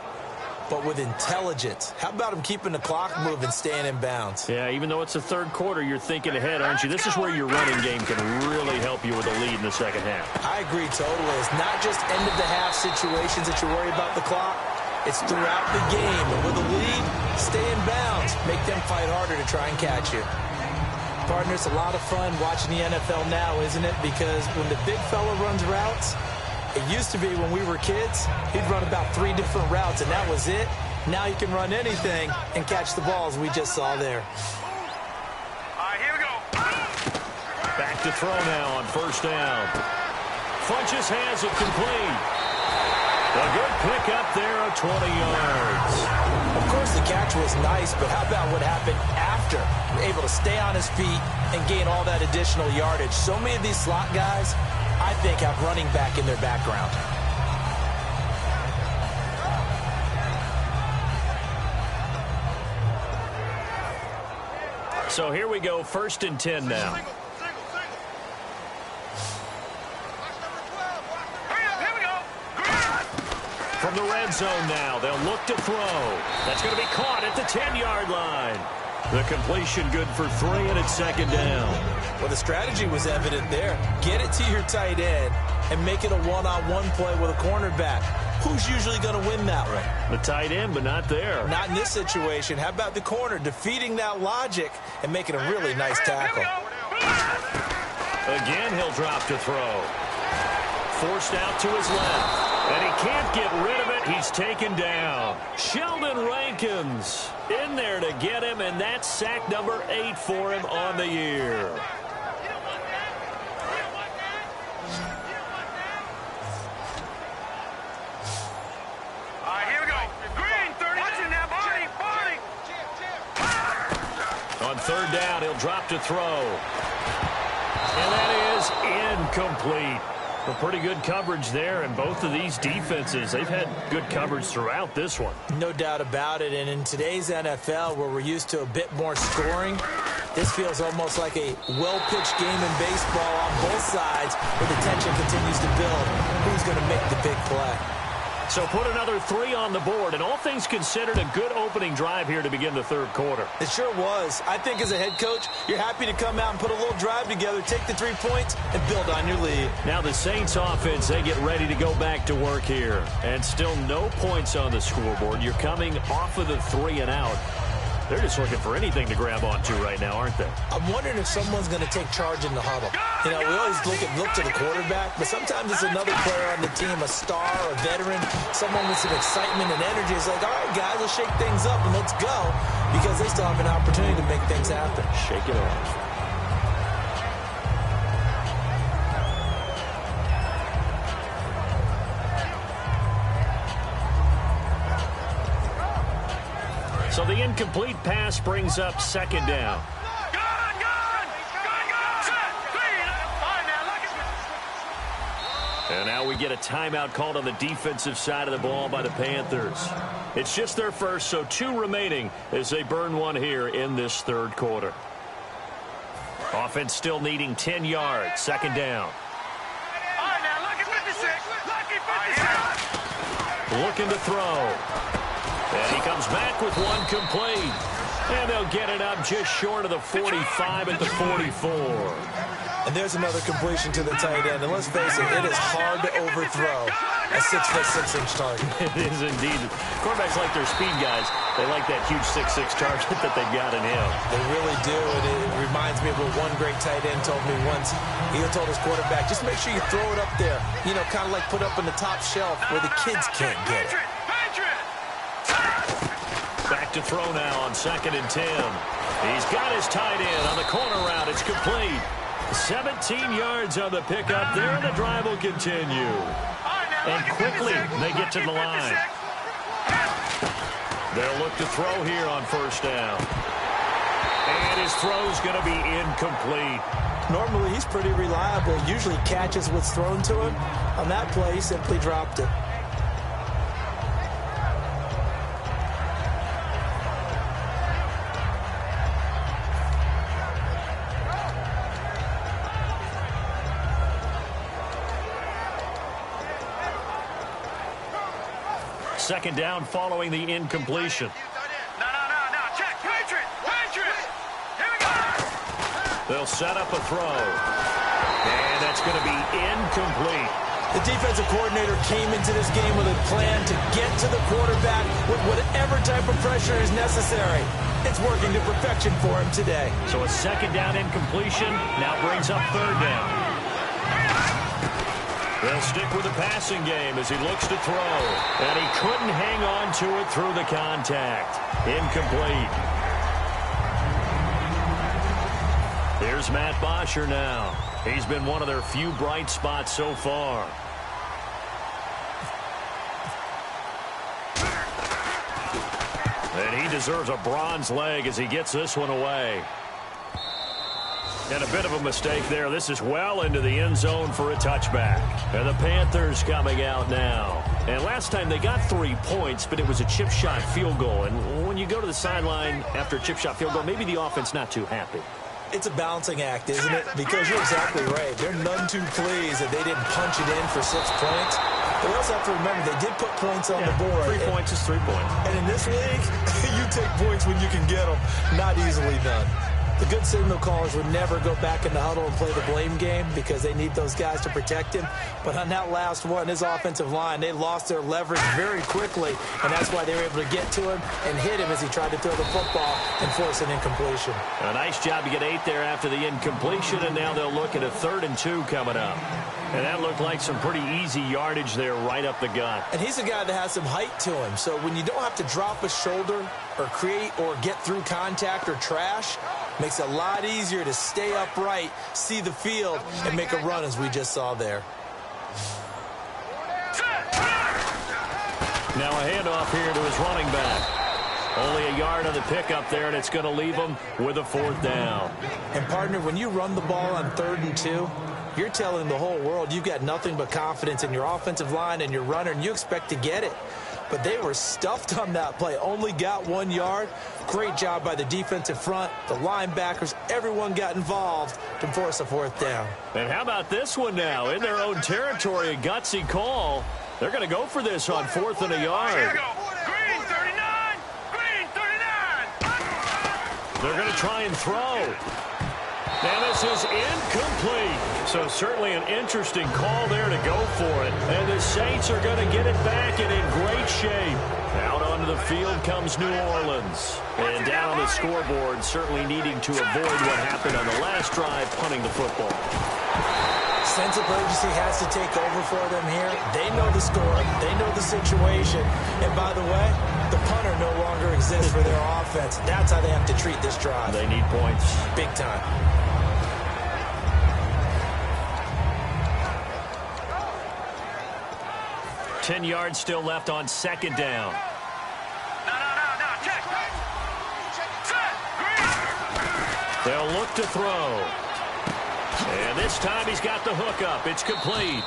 but with intelligence. How about him keeping the clock moving, staying in bounds?
Yeah, even though it's the third quarter, you're thinking ahead, aren't you? This is where your running game can really help you with a lead in the second half.
I agree totally. It's not just end-of-the-half situations that you worry about the clock. It's throughout the game. And with a lead, stay in bounds. Make them fight harder to try and catch you. Partner, it's a lot of fun watching the NFL now, isn't it? Because when the big fella runs routes, it used to be when we were kids, he'd run about 3 different routes, and that was it. Now you can run anything and catch the balls we just saw there.
All right, here we go.
Back to throw now on first down. Funches has it complete. A good pick up there of 20 yards.
Of course, the catch was nice, but how about what happened after? Able to stay on his feet and gain all that additional yardage. So many of these slot guys, I think, have running back in their background.
So here we go, 1st and 10 now. From the red zone now, they'll look to throw. That's going to be caught at the 10-yard line. The completion good for 3, and it's 2nd down.
Well, the strategy was evident there. Get it to your tight end and make it a one-on-one play with a cornerback. Who's usually going to win that one?
The tight end, but not there.
Not in this situation. How about the corner defeating that logic and making a really nice tackle?
Again, he'll drop to throw. Forced out to his left. And he can't get rid of it. He's taken down. Sheldon Rankins in there to get him, and that's sack number 8 for him on the year.
All right, here we go. Green, 30. Watching now, Barney.
On 3rd down, he'll drop to throw. And that is incomplete. A pretty good coverage there, and both of these defenses, they've had good coverage throughout this one.
No doubt about it, and in today's NFL, where we're used to a bit more scoring, this feels almost like a well-pitched game in baseball on both sides, where the tension continues to build. Who's going to make the big play?
So put another 3 on the board, and all things considered, a good opening drive here to begin the third quarter.
It sure was. I think as a head coach, you're happy to come out and put a little drive together, take the 3 points, and build on your lead.
Now the Saints offense, they get ready to go back to work here. And still no points on the scoreboard. You're coming off of the 3 and out. They're just looking for anything to grab onto right now, aren't they?
I'm wondering if someone's going to take charge in the huddle. You know, we always look to the quarterback, but sometimes it's another player on the team, a star, a veteran, someone with some excitement and energy. It's like, all right, guys, let's shake things up and let's go, because they still have an opportunity to make things happen.
Shake it off. So the incomplete pass brings up second down. And now we get a timeout called on the defensive side of the ball by the Panthers. It's just their first, so 2 remaining as they burn 1 here in this third quarter. Offense still needing 10 yards. Second down.
All right, now, lucky 56. Lucky 56.
Looking to throw. And he comes back with 1 complete. And they'll get it up just short of the 45 at the 44.
And there's another completion to the tight end. And let's face it is hard to overthrow a 6'6" target.
It is indeed. Quarterbacks like their speed guys. They like that huge 6'6" target that they've got in him.
They really do. And it reminds me of what one great tight end told me once. He told his quarterback, just make sure you throw it up there. You know, kind of like put up on the top shelf where the kids can't get it.
Back to throw now on 2nd and 10. He's got his tight end on the corner route. It's complete. 17 yards on the pickup there, and the drive will continue. And quickly, they get to the line. They'll look to throw here on first down. And his throw's going to be incomplete.
Normally, he's pretty reliable. Usually catches what's thrown to him. On that play, he simply dropped it.
Second down following the incompletion.
No. Check. Patriot. Here we go.
They'll set up a throw. And that's going to be incomplete.
The defensive coordinator came into this game with a plan to get to the quarterback with whatever type of pressure is necessary. It's working to perfection for him today.
So a second down incompletion now brings up third down. They'll stick with the passing game as he looks to throw. And he couldn't hang on to it through the contact. Incomplete. Here's Matt Bosher now. He's been one of their few bright spots so far. And he deserves a bronze leg as he gets this one away. And a bit of a mistake there. This is well into the end zone for a touchback. And the Panthers coming out now. And last time they got 3 points, but it was a chip shot field goal. And when you go to the sideline after a chip shot field goal, maybe the offense not too happy.
It's a balancing act, isn't it? Because you're exactly right. They're none too pleased that they didn't punch it in for 6 points. But we also have to remember they did put points on the board.
3 points is 3 points.
And in this league, you take points when you can get them. Not easily done. The good signal callers would never go back in the huddle and play the blame game because they need those guys to protect him. But on that last one, his offensive line, they lost their leverage very quickly, and that's why they were able to get to him and hit him as he tried to throw the football and force an incompletion.
A nice job to get 8 there after the incompletion, and now they'll look at a 3rd and 2 coming up. And that looked like some pretty easy yardage there right up the gut.
And he's a guy that has some height to him, so when you don't have to drop a shoulder or create or get through contact or trash, makes it a lot easier to stay upright, see the field, and make a run as we just saw there.
Now a handoff here to his running back. Only a yard on the pickup there, and it's going to leave him with a 4th down.
And, partner, when you run the ball on 3rd and 2, you're telling the whole world you've got nothing but confidence in your offensive line and your runner, and you expect to get it. But they were stuffed on that play, only got 1 yard. Great job by the defensive front, the linebackers, everyone got involved to force a 4th down.
And how about this one now? In their own territory, a gutsy call. They're going to go for this on 4th and a yard.
Here we go. Green 39. Green 39.
They're going to try and throw. And this is incomplete. So certainly an interesting call there to go for it. And the Saints are going to get it back and in great shape. Out onto the field comes New Orleans. And down on the scoreboard, certainly needing to avoid what happened on the last drive, punting the football.
Sense of urgency has to take over for them here. They know the score. They know the situation. And by the way, the punter no longer exists for their offense. That's how they have to treat this drive.
They need points.
Big time.
Ten yards still left on 2nd down.
No. Check. Set. Green.
They'll look to throw. And this time he's got the hook up. It's complete.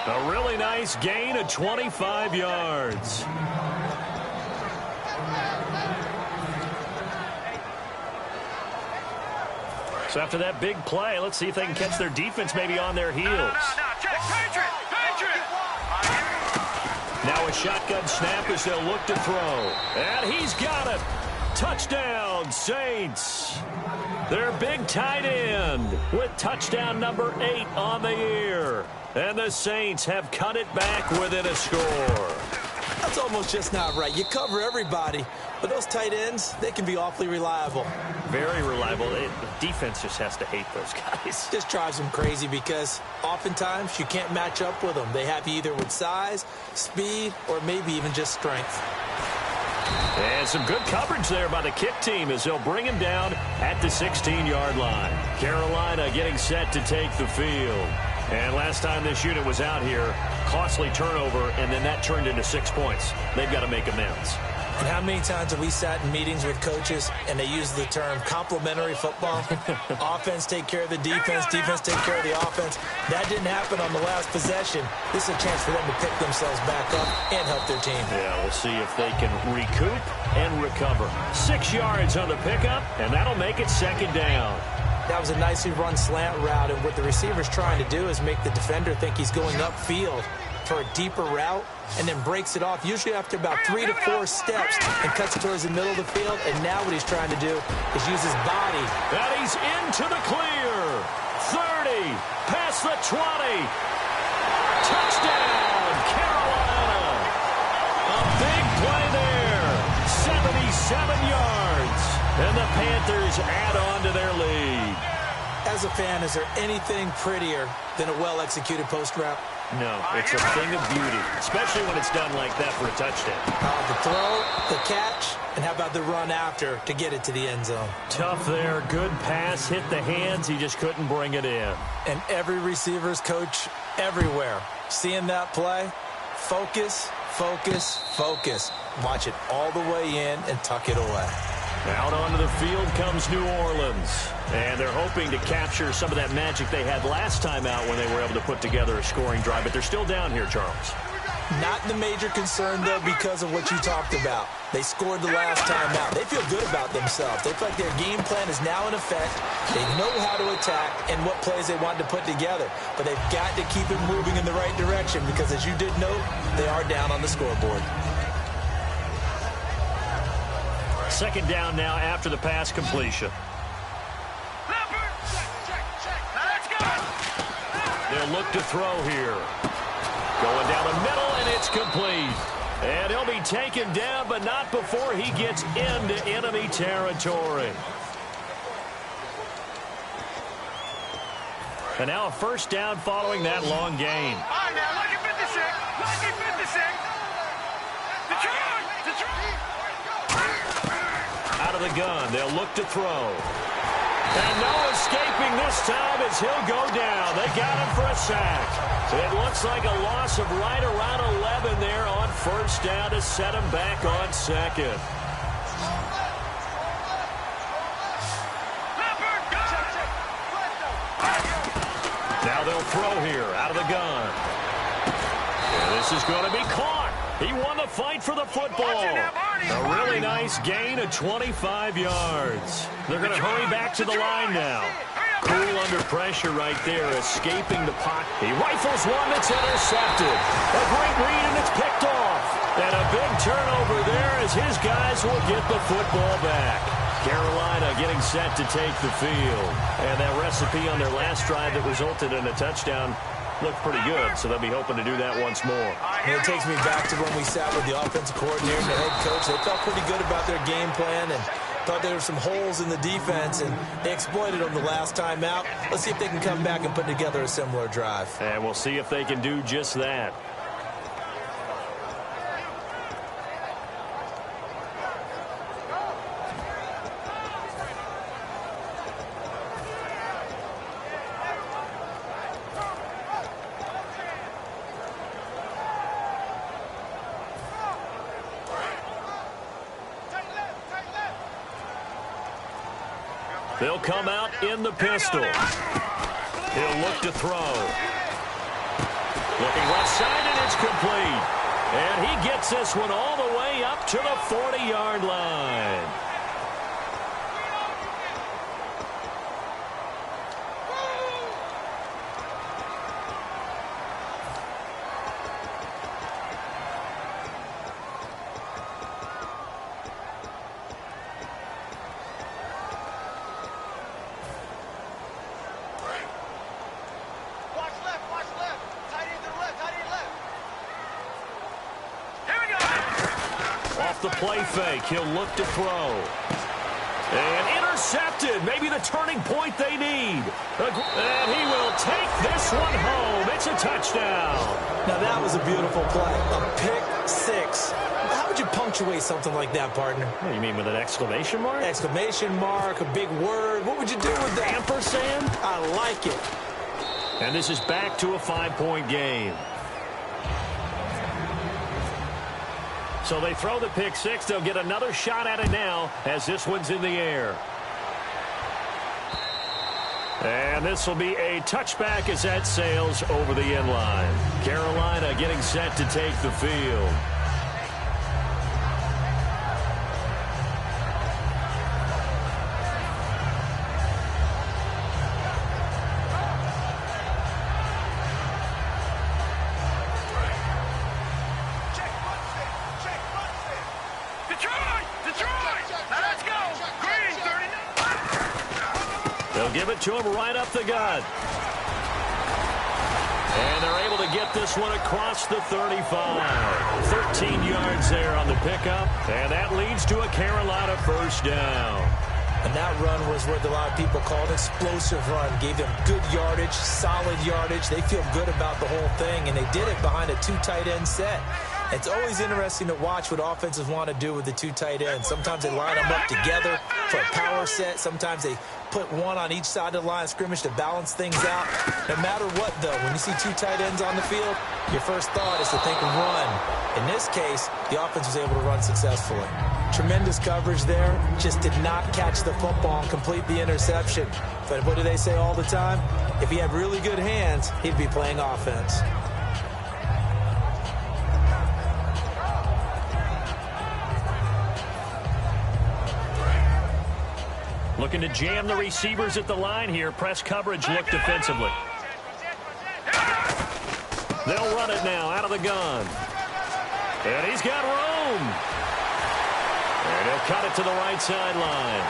A really nice gain of 25 yards. So after that big play, let's see if they can catch their defense maybe on their heels.
No. Check. Patriot.
Now a shotgun snap as they'll look to throw. And he's got it. Touchdown, Saints. Their big tight end with touchdown number 8 on the year. And the Saints have cut it back within a score.
That's almost just not right. You cover everybody, but those tight ends, they can be awfully reliable.
Very reliable. The defense just has to hate those guys.
Just drives them crazy because oftentimes you can't match up with them. They have you either with size, speed, or maybe even just strength.
And some good coverage there by the kick team as they'll bring him down at the 16-yard line. Carolina getting set to take the field. And last time this unit was out here, costly turnover, and then that turned into 6 points. They've got to make amends.
And how many times have we sat in meetings with coaches and they use the term complementary football? Offense take care of the defense, defense take care of the offense. That didn't happen on the last possession. This is a chance for them to pick themselves back up and help their team.
Yeah, we'll see if they can recoup and recover. 6 yards on the pickup, and that'll make it 2nd down.
That was a nicely run slant route, and what the receiver's trying to do is make the defender think he's going upfield for a deeper route, and then breaks it off, usually after about 3 to 4 steps, and cuts towards the middle of the field. And now what he's trying to do is use his body.
And he's into the clear. 30, past the 20. Touchdown, Carolina. A big play there. 77 yards. And the Panthers add on to their lead.
As a fan, is there anything prettier than a well-executed post route?
No, it's a thing of beauty, especially when it's done like that for a touchdown.
The throw, the catch, and how about the run after to get it to the end zone?
Tough there. Good pass. Hit the hands. He just couldn't bring it in.
And every receiver's coach everywhere, seeing that play, focus, focus, focus. Watch it all the way in and tuck it away.
Out onto the field comes New Orleans. And they're hoping to capture some of that magic they had last time out when they were able to put together a scoring drive. But they're still down here, Charles.
Not the major concern, though, because of what you talked about. They scored the last time out. They feel good about themselves. They feel like their game plan is now in effect. They know how to attack and what plays they want to put together. But they've got to keep it moving in the right direction because, as you did note, they are down on the scoreboard.
2nd down now after the pass completion. They'll look to throw here. Going down the middle, and it's complete. And he'll be taken down, but not before he gets into enemy territory. And now a 1st down following that long gain.
All right, now, lucky 56. Lucky 56. Detroit.
Out of the gun, they'll look to throw. And no escaping this time as he'll go down. They got him for a sack. It looks like a loss of right around 11 there on 1st down to set him back on 2nd. Now they'll throw here out of the gun. And this is going to be caught. He won the fight for the football. A really nice gain of 25 yards. They're going to hurry back to the line now. Cool under pressure right there, escaping the pocket. He rifles one that's intercepted. A great read, and it's as his guys will get the football back. Carolina getting set to take the field. And that recipe on their last drive that resulted in a touchdown looked pretty good, so they'll be hoping to do that once more.
And it takes me back to when we sat with the offensive coordinator and the head coach. They felt pretty good about their game plan and thought there were some holes in the defense, and they exploited them the last time out. Let's see if they can come back and put together a similar drive.
And we'll see if they can do just that. They'll come out in the pistol. He'll look to throw. Looking left side, and it's complete. And he gets this one all the way up to the 40-yard line. The play fake. He'll look to throw. And intercepted. Maybe the turning point they need. And he will take this one home. It's a touchdown.
Now that was a beautiful play. A pick six. How would you punctuate something like that, partner?
What do you mean, with an exclamation mark?
Exclamation mark, a big word. What would you do with that?
Ampersand?
I like it.
And this is back to a 5-point game. So they throw the pick six. They'll get another shot at it now as this one's in the air. And this will be a touchback as that sails over the end line. Carolina getting set to take the field. Give it to him right up the gut. And they're able to get this one across the 35. 13 yards there on the pickup. And that leads to a Carolina first down.
And that run was what a lot of people called an explosive run. Gave them good yardage, solid yardage. They feel good about the whole thing, and they did it behind a 2 tight end set. It's always interesting to watch what offenses want to do with the 2 tight ends. Sometimes they line them up together for a power set. Sometimes they put one on each side of the line of scrimmage to balance things out. No matter what, though, when you see 2 tight ends on the field, your first thought is to think of run. In this case, the offense was able to run successfully. Tremendous coverage there. Just did not catch the football and complete the interception. But what do they say all the time? If he had really good hands, he'd be playing offense.
Looking to jam the receivers at the line here. Press coverage, look defensively. They'll run it now out of the gun. And he's got room. And he'll cut it to the right sideline.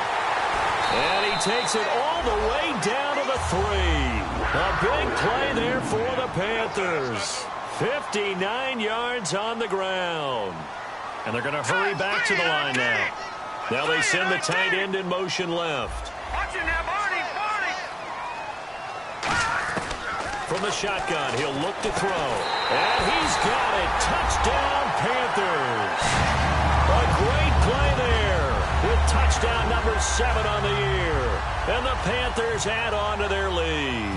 And he takes it all the way down to the 3. A big play there for the Panthers. 59 yards on the ground. And they're going to hurry back to the line now. Now they send the tight end in motion left. From the shotgun, he'll look to throw. And he's got it. Touchdown, Panthers. A great play there with touchdown number 7 on the year. And the Panthers add on to their lead.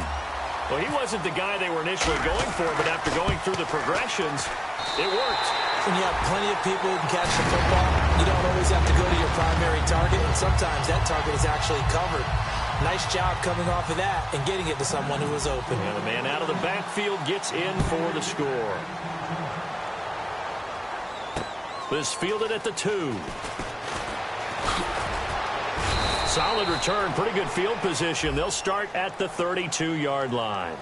Well, he wasn't the guy they were initially going for, but after going through the progressions, it worked.
When you have plenty of people who can catch the football, you don't always have to go to your primary target, and sometimes that target is actually covered. Nice job coming off of that and getting it to someone who was open.
And the man out of the backfield gets in for the score. This fielded at the 2. Solid return, pretty good field position. They'll start at the 32-yard line.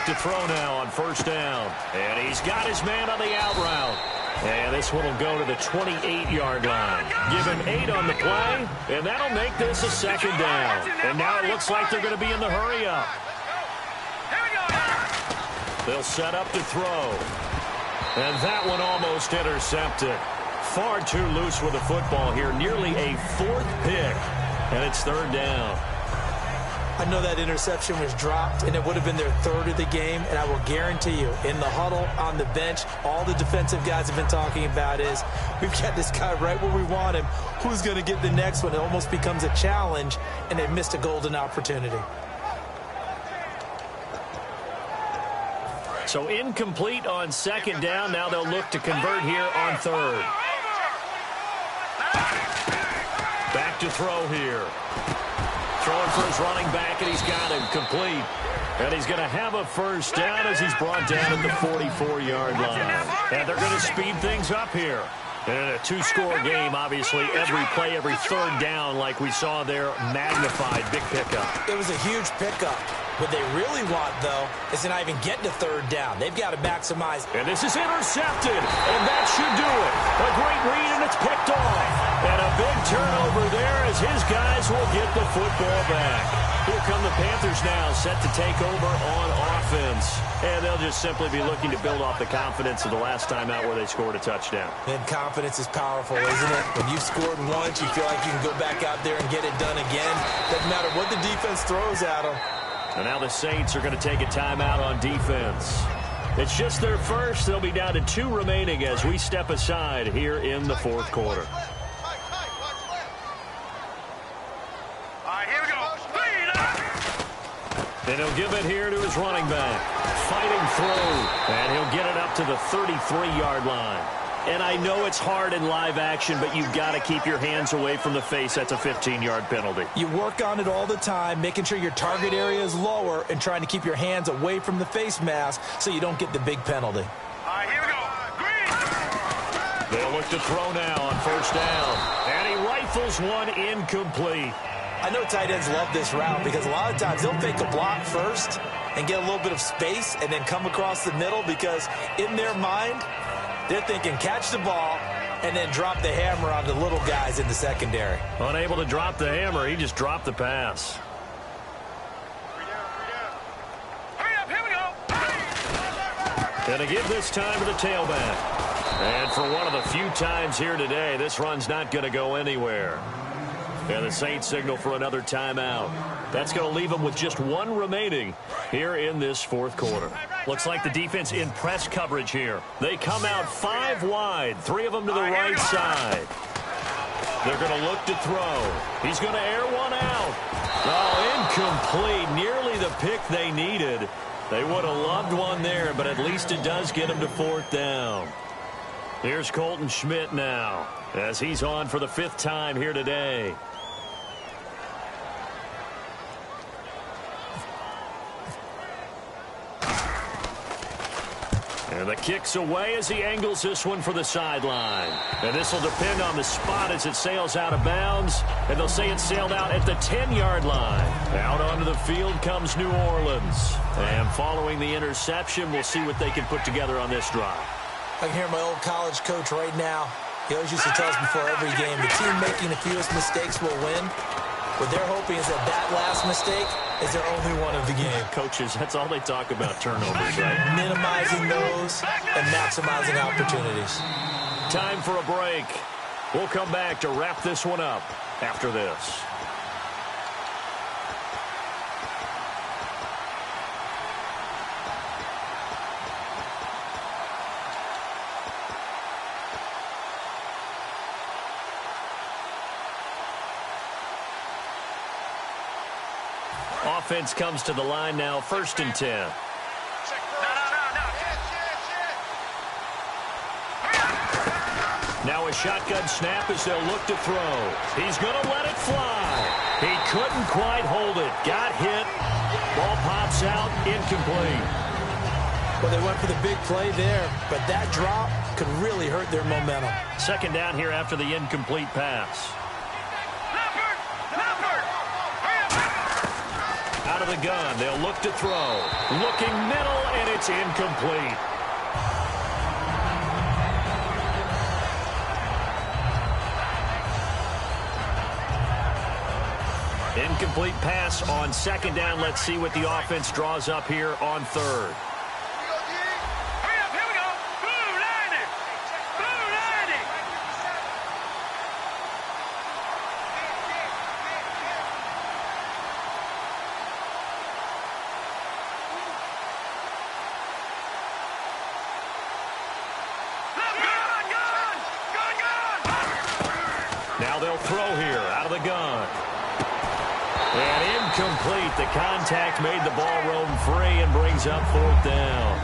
look to throw now on first down. And he's got his man on the out route. And this one will go to the 28-yard line. Give him 8 on the play, and that'll make this a second down. And now it looks like they're going to be in the hurry-up. They'll set up to throw. And that one almost intercepted. Far too loose with the football here. Nearly a 4th pick. And it's 3rd down.
I know that interception was dropped, and it would have been their 3rd of the game, and I will guarantee you, in the huddle, on the bench, all the defensive guys have been talking about is, we've got this guy right where we want him. Who's going to get the next one? It almost becomes a challenge, and they missed a golden opportunity.
So incomplete on second down. Now they'll look to convert here on 3rd. Back to throw here. Throwing for his running back, and he's got him complete. And he's going to have a first down as he's brought down at the 44-yard line. And they're going to speed things up here. And in a 2-score game, obviously, every play, every 3rd down, like we saw there, magnified. Big pickup.
It was a huge pickup. What they really want, though, is to not even get to 3rd down. They've got to maximize.
And this is intercepted, and that should do it. A great read, and it's picked off. And a big turnover there as his guys will get the football back. Here come the Panthers now, set to take over on offense. And they'll just simply be looking to build off the confidence of the last time out where they scored a touchdown.
And confidence is powerful, isn't it? When you've scored once, you feel like you can go back out there and get it done again. Doesn't matter what the defense throws at them.
And now the Saints are going to take a timeout on defense. It's just their first. They'll be down to 2 remaining as we step aside here in the 4th quarter.
All right, here we go.
And he'll give it here to his running back. Fighting through. And he'll get it up to the 33-yard line. And I know it's hard in live action, but you've got to keep your hands away from the face. That's a 15-yard penalty.
You work on it all the time, making sure your target area is lower and trying to keep your hands away from the face mask so you don't get the big penalty.
All right, here we go. Green.
They'll look to throw now on first down. And he rifles one incomplete.
I know tight ends love this route because a lot of times they'll fake a block first and get a little bit of space and then come across the middle because in their mind, they're thinking catch the ball and then drop the hammer on the little guys in the secondary.
Unable to drop the hammer, he just dropped the pass.
Hurry up, here we go.
And to give this time to the tailback. And for one of the few times here today, this run's not going to go anywhere. And the Saints signal for another timeout. That's going to leave them with just 1 remaining here in this 4th quarter. Looks like the defense in press coverage here. They come out 5 wide, 3 of them to the right side. They're going to look to throw. He's going to air one out. Oh, incomplete. Nearly the pick they needed. They would have loved one there, but at least it does get them to 4th down. Here's Colton Schmidt now as he's on for the 5th time here today. And the kick's away as he angles this one for the sideline. And this will depend on the spot as it sails out of bounds. And they'll say it sailed out at the 10-yard line. Out onto the field comes New Orleans. And following the interception, we'll see what they can put together on this drive.
I can hear my old college coach right now. He always used to tell us before every game, the team making the fewest mistakes will win. What they're hoping is that last mistake is their only one of the game.
Coaches, that's all they talk about, turnovers, right?
Minimizing those and maximizing opportunities.
Time for a break. We'll come back to wrap this one up after this. Offense comes to the line now, 1st and 10. Now a shotgun snap as they'll look to throw. He's going to let it fly. He couldn't quite hold it. Got hit. Ball pops out, incomplete.
Well, they went for the big play there, but that drop could really hurt their momentum.
2nd down here after the incomplete pass. out of the gun. They'll look to throw. Looking middle, and it's incomplete. Incomplete pass on second down. Let's see what the offense draws up here on third.
Hurry up, here we go. Blue lining. Blue lining. Gun.
Now they'll throw here out of the gun. And incomplete. The contact made the ball roam free and brings up fourth down.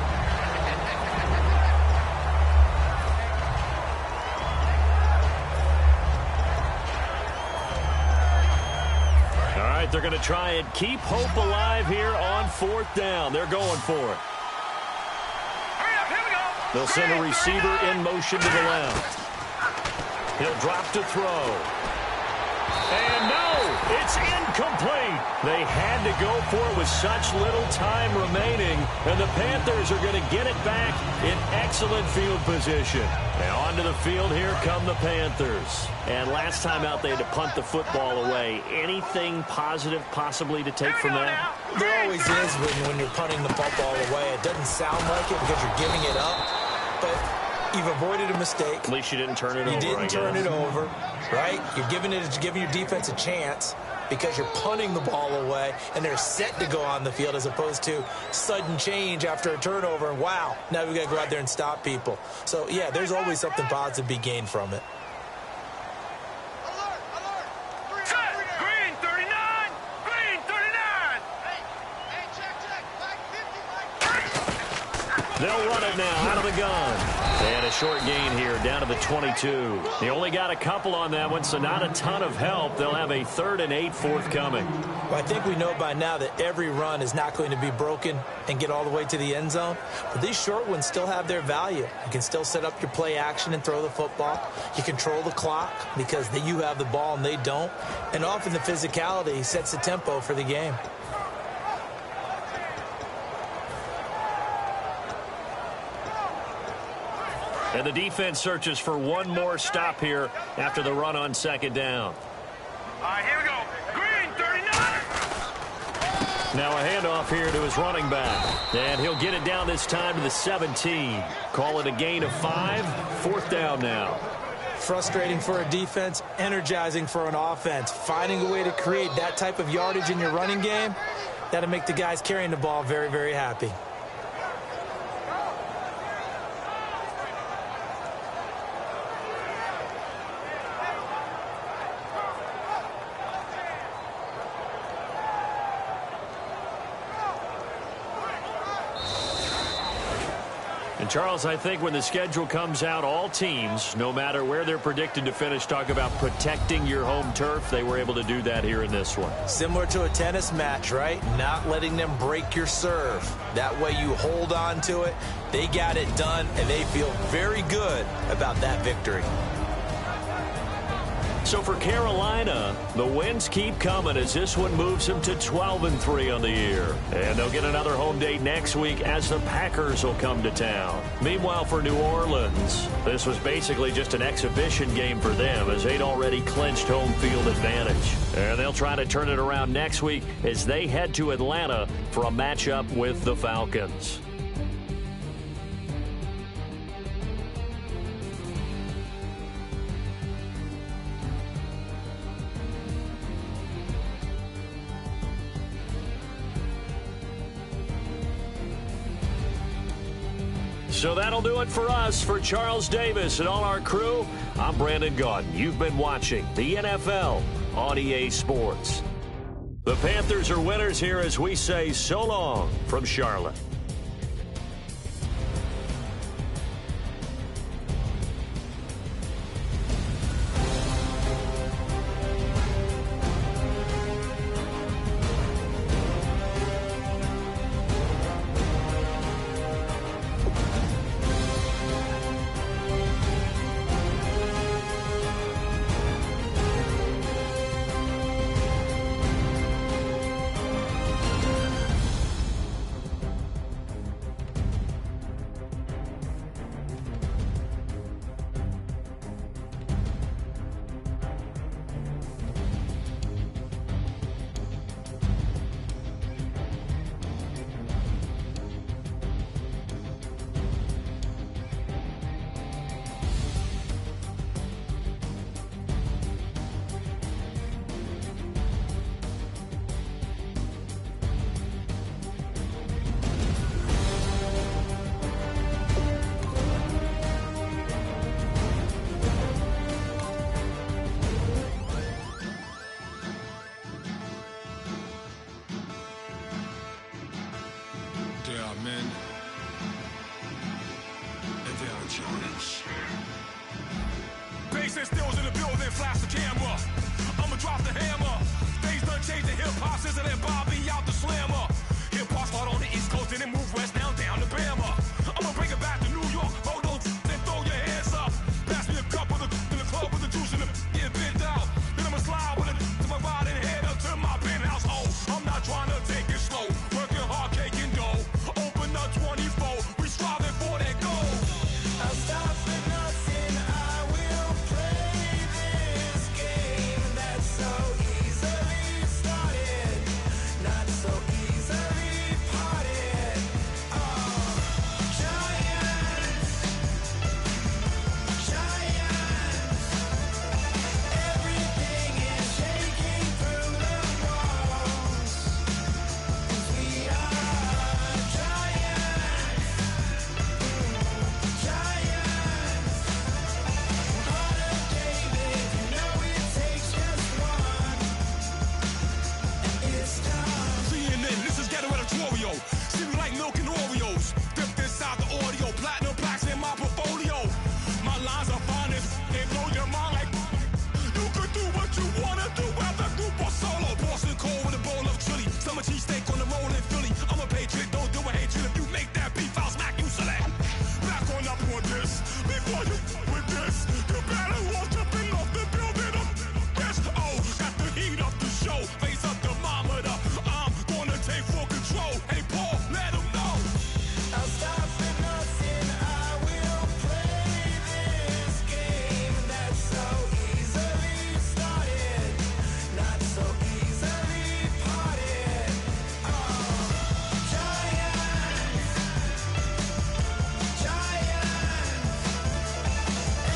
All right, they're going to try and keep hope alive here on fourth down. They're going for it.
Hurry up, here we go.
They'll send a receiver in motion to the left. He'll drop to throw. And no, it's incomplete. They had to go for it with such little time remaining, and the Panthers are going to get it back in excellent field position. And onto the field, here come the Panthers. And last time out, they had to punt the football away. Anything positive possibly to take from that?
There always is when you're punting the football away. It doesn't sound like it because you're giving it up, but you've avoided a mistake.
At least you didn't turn it over.
You didn't turn it over, right? You're giving your defense a chance because you're punting the ball away, and they're set to go on the field as opposed to sudden change after a turnover. And wow, now we've got to go out there and stop people. So, yeah, there's always something positive to be gained from it.
Set. Green 39. Green 39.
They'll run it now out of the gun. And a short gain here down to the 22. They only got a couple on that one, so not a ton of help. They'll have a 3rd and 8 forthcoming.
Well, I think we know by now that every run is not going to be broken and get all the way to the end zone. But these short ones still have their value. You can still set up your play action and throw the football. You control the clock because you have the ball and they don't. And often the physicality sets the tempo for the game.
And the defense searches for one more stop here after the run on second down.
All right, here we go. Green 39.
Now a handoff here to his running back. And he'll get it down this time to the 17. Call it a gain of 5. 4th down now.
Frustrating for a defense, energizing for an offense. Finding a way to create that type of yardage in your running game, that'll make the guys carrying the ball very, very happy.
And, Charles, I think when the schedule comes out, all teams, no matter where they're predicted to finish, talk about protecting your home turf. They were able to do that here in this one.
Similar to a tennis match, right? Not letting them break your serve. That way you hold on to it. They got it done, and they feel very good about that victory.
So for Carolina, the wins keep coming as this one moves them to 12-3 on the year. And they'll get another home date next week as the Packers will come to town. Meanwhile, for New Orleans, this was basically just an exhibition game for them as they'd already clinched home field advantage. And they'll try to turn it around next week as they head to Atlanta for a matchup with the Falcons. So that'll do it for us. For Charles Davis and all our crew, I'm Brandon Gaudin. You've been watching the NFL on EA Sports. The Panthers are winners here as we say so long from Charlotte.
in. And they are challenged.
Bass and stills in the building, flash the camera. I'ma drop the hammer. Things done changed the hip-hop since I let Bobby out the slammer. Hip-hop start on the East Coast and then move west down to Bama. I'ma bring it back to New York. Hold on, then throw your hands up. Pass me a cup with in the club with the juice in the get bent out. Then I'ma slide with it to my ride and head up to my penthouse. Oh, I'm not trying to take it slow. Working hard, caking dough. Open up 24. We striving for that goal.
I'll stop for nothing. I will play this game that's so easily started, not so easily parted. Giants, everything is shaking through the walls. 'Cause we are giants. Heart of David, you know it takes just one. It's time.
CNN, this is Ghetto Editorial. See me like milk and Oreos. Dipped inside the audio, platinum plaques in my portfolio. My lines are finest, they blow your mind like you could do what you wanna do as a group or solo. Boston cold with a bowl of chili, summer cheesesteak on the roll in Philly. I'm a patriot, don't do a hatred. If you make that beef, I'll smack you silly. Back on up on this, before you with this, you better watch up and off the building of this. Oh, got the heat up the show, face up the thermometer. I'm gonna take full control. Hey Paul, let him know.
I'll stop for nothing. I will play this game that's so easily started, not so easily parted. Giants,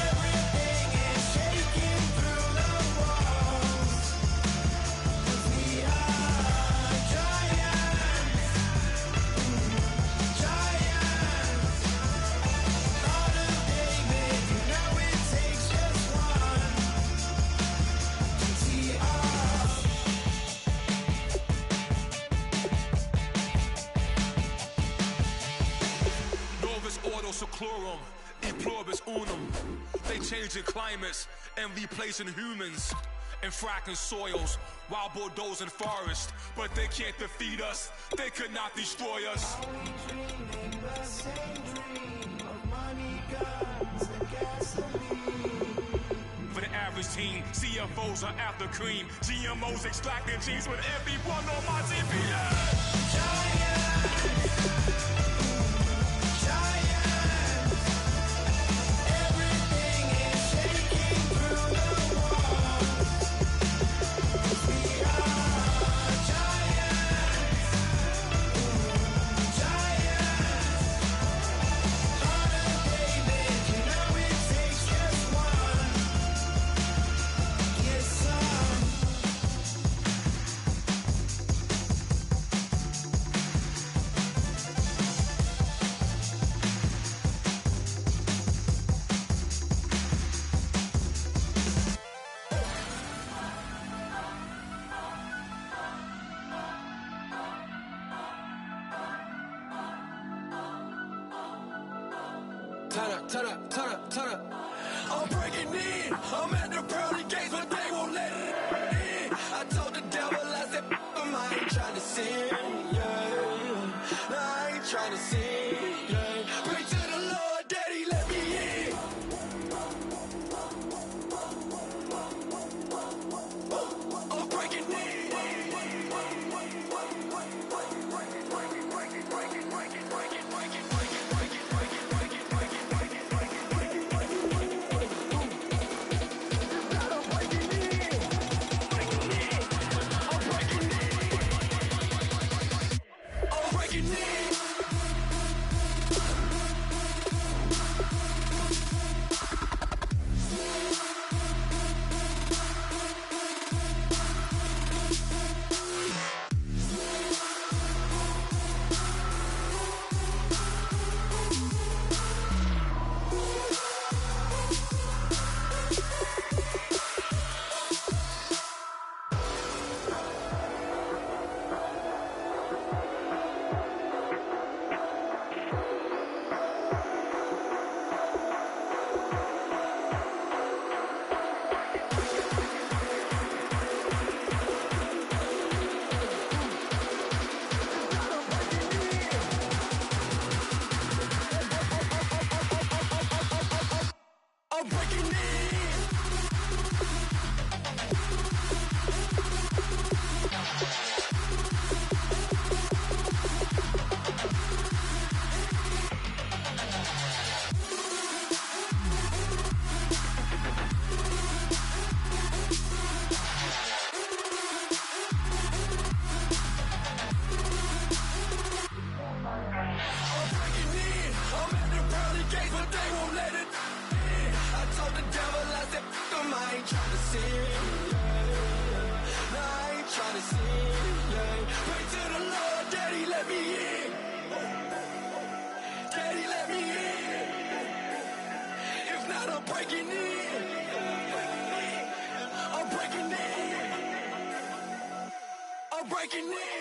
everything is shaking through the walls. 'Cause we are giants. Heart of David, you know it takes just one. TR.
Novus ordo seclorum, e pluribus unum. They changing climates and replacing humans and fracking soils, wild bulldozing forests. But they can't defeat us, they could not destroy us.
Are we dreaming the same dream of money, guns, and gasoline?
For the average team, CFOs are after cream. GMOs extracting genes with everyone on my GPS.
Everything is shaking through the walls. 'Cause we are giants. Heart of David, you know it takes just one. Get some.
Turn up. I'm breaking in. I'm at the pearly gates, but they won't let it in.
I told the devil, I said, I ain't trying to sin, yeah. No, I ain't trying to sin, yeah. Pray to the Lord, Daddy, let me in. I'm breaking in. I'm breaking in. ain't tryna sin, yeah. No, I ain't tryna sin, yeah. Pray to the Lord, Daddy, let me in. Daddy, let me in. If not, I'm breaking in. I'm breaking in. I'm breaking in.